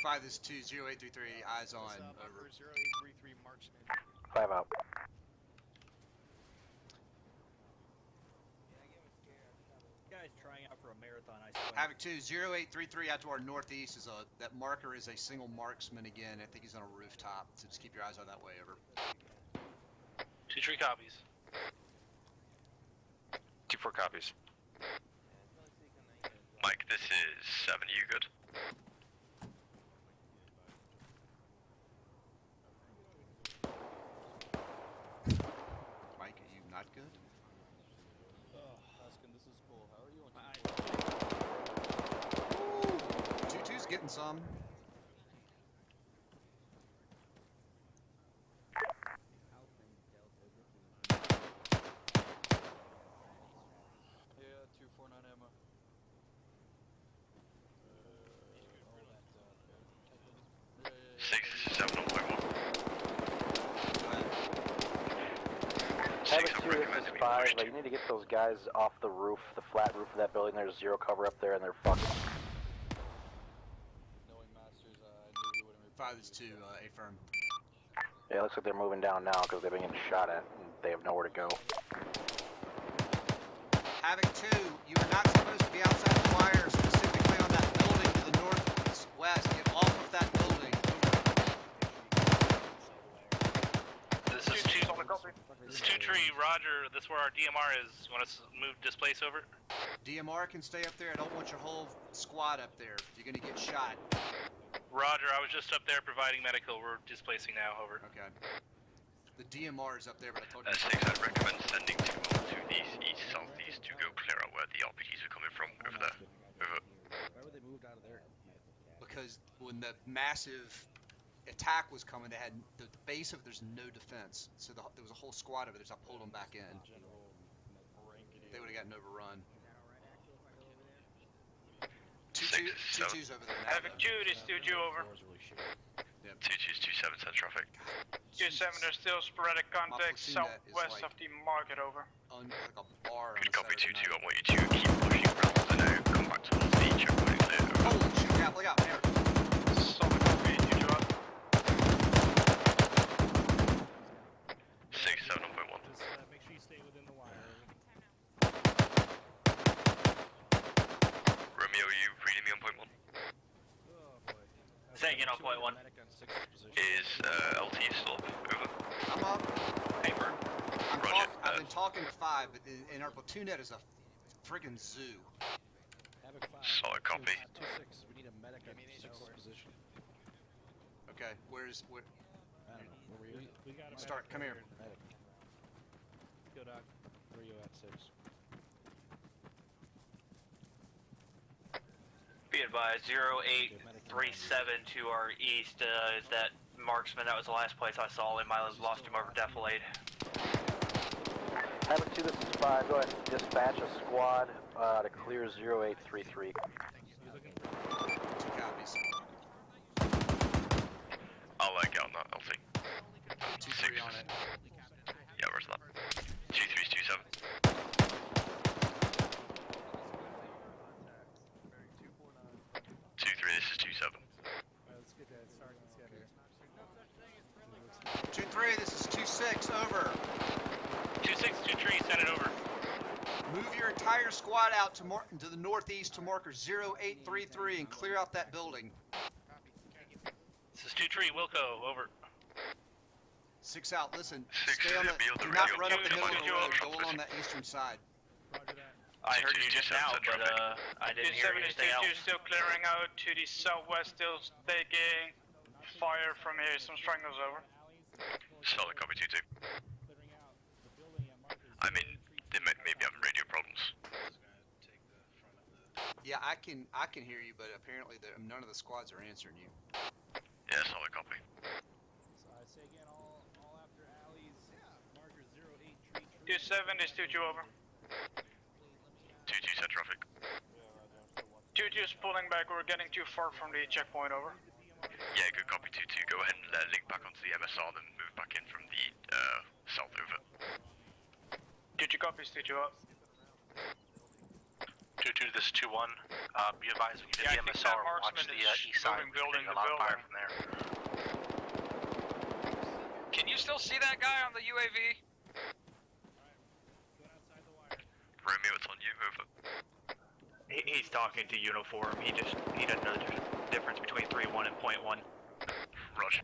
5, this is 2, 0833, eyes on, over. 0833 Marksman. 5 out. Guys trying out for a marathon, I swear. Havoc 2, 0833 out to our northeast is that marker is a single marksman again. I think he's on a rooftop, so just keep your eyes on that way, over. 2-3 copies. 2-4 copies. Mike, this is 7, you good? Mike, are you not good? Huskin, this is cool. How are you on 2-2's getting some. Yeah, 249 ammo. 6, this is 7, 1.1. Havoc 2, this is 5, but you need to get those guys off the roof, the flat roof of that building. There's zero cover up there and they're fucked. Knowing Masters, I knew he wouldn't 5 is 2, affirm. Yeah, it looks like they're moving down now because they've been getting shot at and they have nowhere to go. Havoc 2, you are not supposed to be outside the wire, specifically on that building to the northwest. Get off of that building. This is 2-3, Roger, this is where our DMR is. You want us to move, displace over? DMR can stay up there. I don't want your whole squad up there. You're going to get shot. Roger, I was just up there providing medical. We're displacing now, over. Okay. The DMR is up there, but I told you. 6, I'd recommend sending 2 more to the east, southeast to go clear out where the RPGs are coming from, over there. Over. Why were they moved out of there? Because when the massive attack was coming, they had the base of there's no defense, so there was a whole squad of it. So I pulled them back in. They would have gotten overrun. 2-2's over there now. Havoc 2, this is 2-2, over. Yep. 2-2's 2-7, send traffic. 2-7, there's still sporadic contact southwest of the market, over. Like a bar. Good copy, 2-2, I want you to keep pushing round and now come back towards the checkpoint clear. Oh, shoot, yeah, look out, there. Solid copy, 2-2 out. 6, 7, 1.1. Make sure you stay within the wire. talking to 5, but in our platoon net is a friggin' zoo. Havoc 5. Solid copy. 2-6. We need a medic at 6's position. Okay, where? I don't know. Where were you? We got a Start. Come here. Medic. Go, Doc. Where are you at, 6? Be advised, 0837 to our east is that marksman. That was the last place I saw him. I lost him over defilade. Havoc 2, this is 5. Go ahead and dispatch a squad to clear 0833. 2 copies. I'll get on that, I'll see. 2-3 on it. Yeah, where's that? 2-3's 2-7. 2-3, this is 2-7. Let's get that sergeant's got here. 2-3, this is 2-6, over. 2-6, 2-3, send it over. Move your entire squad out to the northeast to marker 0833 and clear out that building. This is 2-3, Wilco, over. 6 out, listen, 6 stay on is the, the do radio. not run up the Two, middle of the two, road, two, go along that eastern side. I heard you just now, but I didn't hear 2-7 is anything 2-2, else. still clearing out to the southwest, still taking fire from here. Some strangles over. Solid copy, 2-2. I mean, they may be having radio problems. Yeah, I can hear you, but apparently none of the squads are answering you. Yeah, solid copy. So I say again, all after alleys, marker 0833. 2-7 is 2-2 over. 2-2 set traffic. 2-2 is pulling back. We're getting too far from the checkpoint over. Yeah, good copy, 2-2. Go ahead and link back onto the MSR, then move back in from the south over. 2-2 copies, 2-2 up. 2-2, this is 2-1. Be advised when you Yeah, get I the think that MSR, watch marksman the is east side. moving building Getting a to lot of fire building. from there. Can you still see that guy on the UAV? Romeo, it's on you, over. He's talking to uniform. He doesn't know the difference between 3-1 and .1. Roger.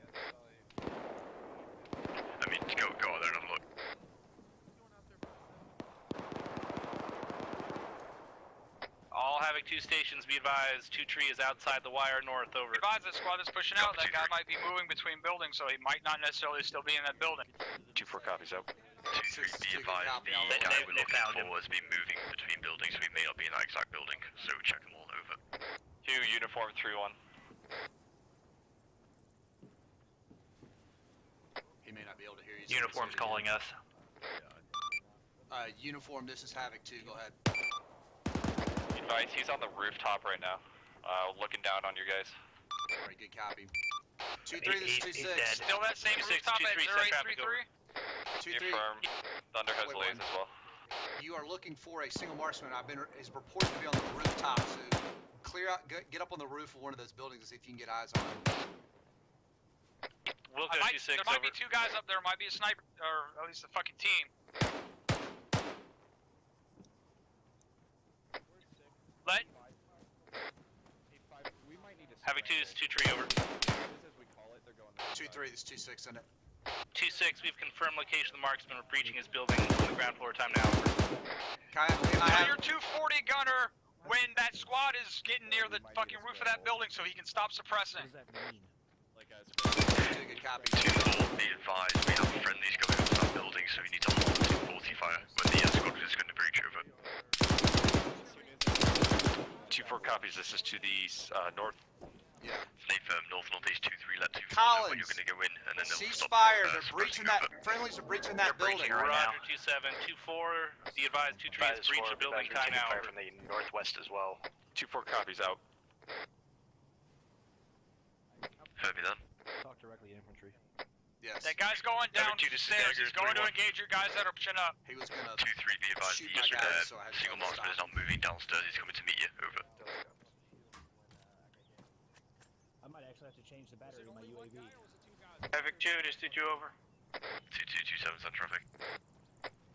I mean, go out there and have a look. All Havoc 2 stations, be advised, 2-3 is outside the wire north, over. Advise that squad is pushing out. That guy might be moving between buildings, so he might not necessarily still be in that building. 2-4 copies out. 2-3, be advised, the guy we're looking for has been moving between buildings, so he may not be in that exact building, so check them all over. 2 uniform 3-1. He may not be able to hear you. Uniform's calling us. Uniform, this is Havoc 2, go ahead. Advice, he's on the rooftop right now, looking down on you guys. Alright, good copy. 2-3, this is 2-6. Still that same 2-6, rooftop at 2-3, 0833? 2-3. Confirmed. Thunder has Wait, lays wait. as well. You are looking for a single marksman. Is reported to be on the rooftop, so clear out, get up on the roof of one of those buildings and see if you can get eyes on him. Wilco, 2-6, There might over. be 2 guys up there. Might be a sniper, or at least a fucking team. Let. Havoc 2 is 2-3, over. 2-3, this is 2-6 in it. 2-6, we've confirmed location of the marksman. We're breaching his building on the ground floor. Time now. Tell your 240 gunner when that squad is getting near the fucking roof of that building so he can stop suppressing. What does that mean? Good copy. 2-4, be advised, we have friendlies going up to that building, so you need to hold 240 fire when the squadron is going to breach over. 2-4 copies, this is to the north. Yeah. Stay firm, north-northeast, 2-3, let 2-4 know Collins, when you're going to go in, and then they'll cease stop fire. They're suppressing breaching that. over. Friendlies are breaching that They're building. breaching right now. Roger, 2-7, 2-4, be advised, 2-3 is breach the building. Time now. Fire from the northwest as well. 2-4 copies out. Heavy then. Talk directly to infantry. Yes. That guy's going downstairs. He's going to engage your guys that are pushing up. He was gonna 2-3, be advised, shoot the my guys, so I had to single marksman is stop. not moving downstairs, he's coming to meet you, over. I might actually have to change the battery in my UAV. Havoc 2, this 2-2 over. 2-2, 2-7's on traffic.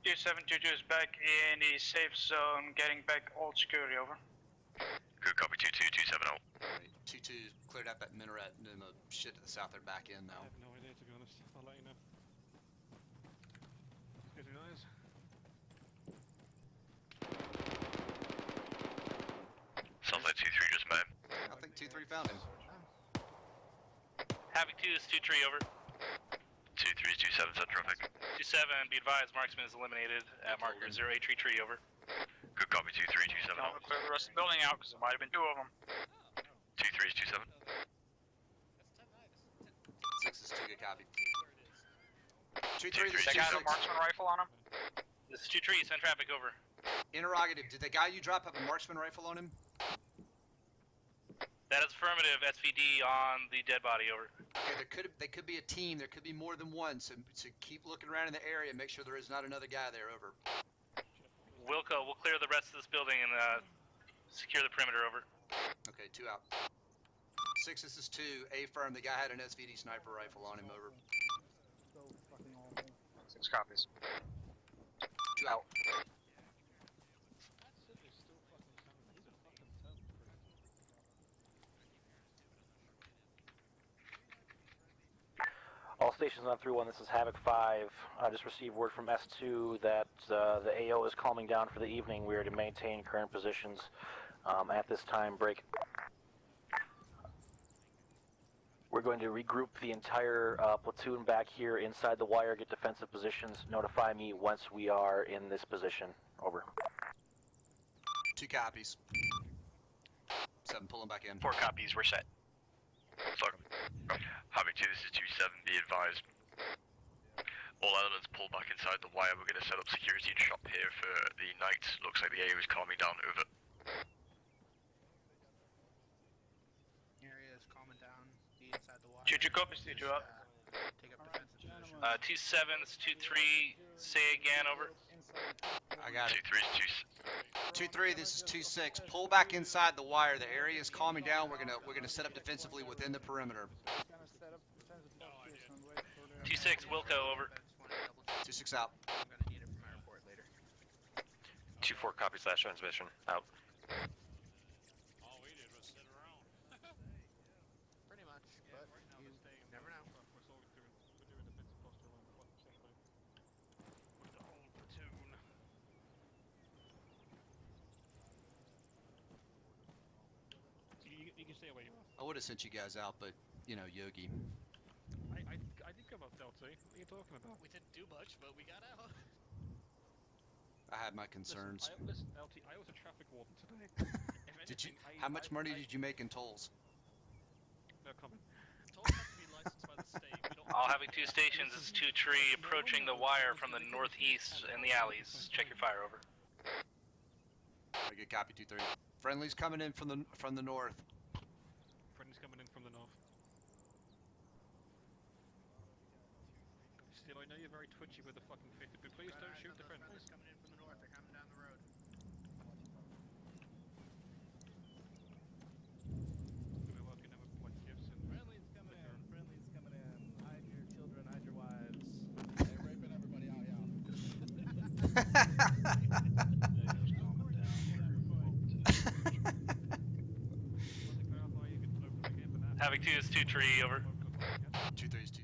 2722 is back in the safe zone, getting back old security over. Good copy, 2-2, 2-7 out. 2-2 cleared out that minaret and then the shit to the south. They're back in now. I have no idea, to be honest. I'll let you know. Here's your eyes. 2 is 2 tree, over. 2-3 is 2-7, send traffic. 2-7, be advised, marksman is eliminated at marker 0 tree tree, over. Good copy, 2-3, 2-7 I'm out. gonna clear the rest of the building out because there might have been 2 of them. 2-3 is 2-7. 6 is 2, good copy. 2-3, this is That guy has a 2-6. marksman rifle on him. This is 2 tree, send traffic, over. Interrogative, did the guy you drop have a marksman rifle on him? That is affirmative, SVD on the dead body, over. Okay, they could be a team, there could be more than one, so keep looking around in the area and make sure there is not another guy there, over. Wilco, we'll clear the rest of this building and secure the perimeter, over. Okay, 2 out. 6, this is 2, affirm, the guy had an SVD sniper rifle on him, over. 6 copies. 2 out. All stations on 3-1, this is Havoc 5. I just received word from S2 that the AO is calming down for the evening. We are to maintain current positions at this time. Break. We're going to regroup the entire platoon back here inside the wire, get defensive positions. Notify me once we are in this position. Over. 2 copies. 7, pull him back in. 4 copies, we're set. Sorry. Havoc 2, this is 2-7, be advised. All elements pull back inside the wire. We're going to set up security and shop here for the night. Looks like the AO is calming down, over. Area is calming down. Be inside the wire. 2-2 copies, 2-2 up. Take up defensive position. 2-7, 2-3, say again, over. I got it. 2-3 is 2-3, this is 2-6. Pull back inside the wire. The area is calming down. We're gonna set up defensively within the perimeter. 2-6, Wilco, over. 2-6 out. I'm gonna need it for my report later. 2-4 copies, last transmission, out. All we did was sit around. Pretty much, but you never know. We're doing defensive posture around the fucking checkpoint. With the whole platoon. You can stay away. I would have sent you guys out, but you know, Yogi. I did come up LT. What are you talking about? We didn't do much, but we got out. I had my concerns. Listen, LT, I was a traffic warden today. Did you? How much money did you make in tolls? No comment. Tolls have to be licensed by the state. We don't. All having 2 stations, this is 2 tree, approaching the wire from the northeast in the alleys. Check your fire, over. I get copy 2-3. Friendly's coming in from the north. Friendly's coming in from the north. Still, I know you're very twitchy with the fucking 50, but please don't shoot the friendlies. Coming in from the north, they're coming down the road. We're working on with point gifts and Friendly's coming in. Friendly's coming in. Hide your children, hide your wives. They're raping everybody out, yeah. Havoc 2 is 2 tree, over. 2-3 is 2-6.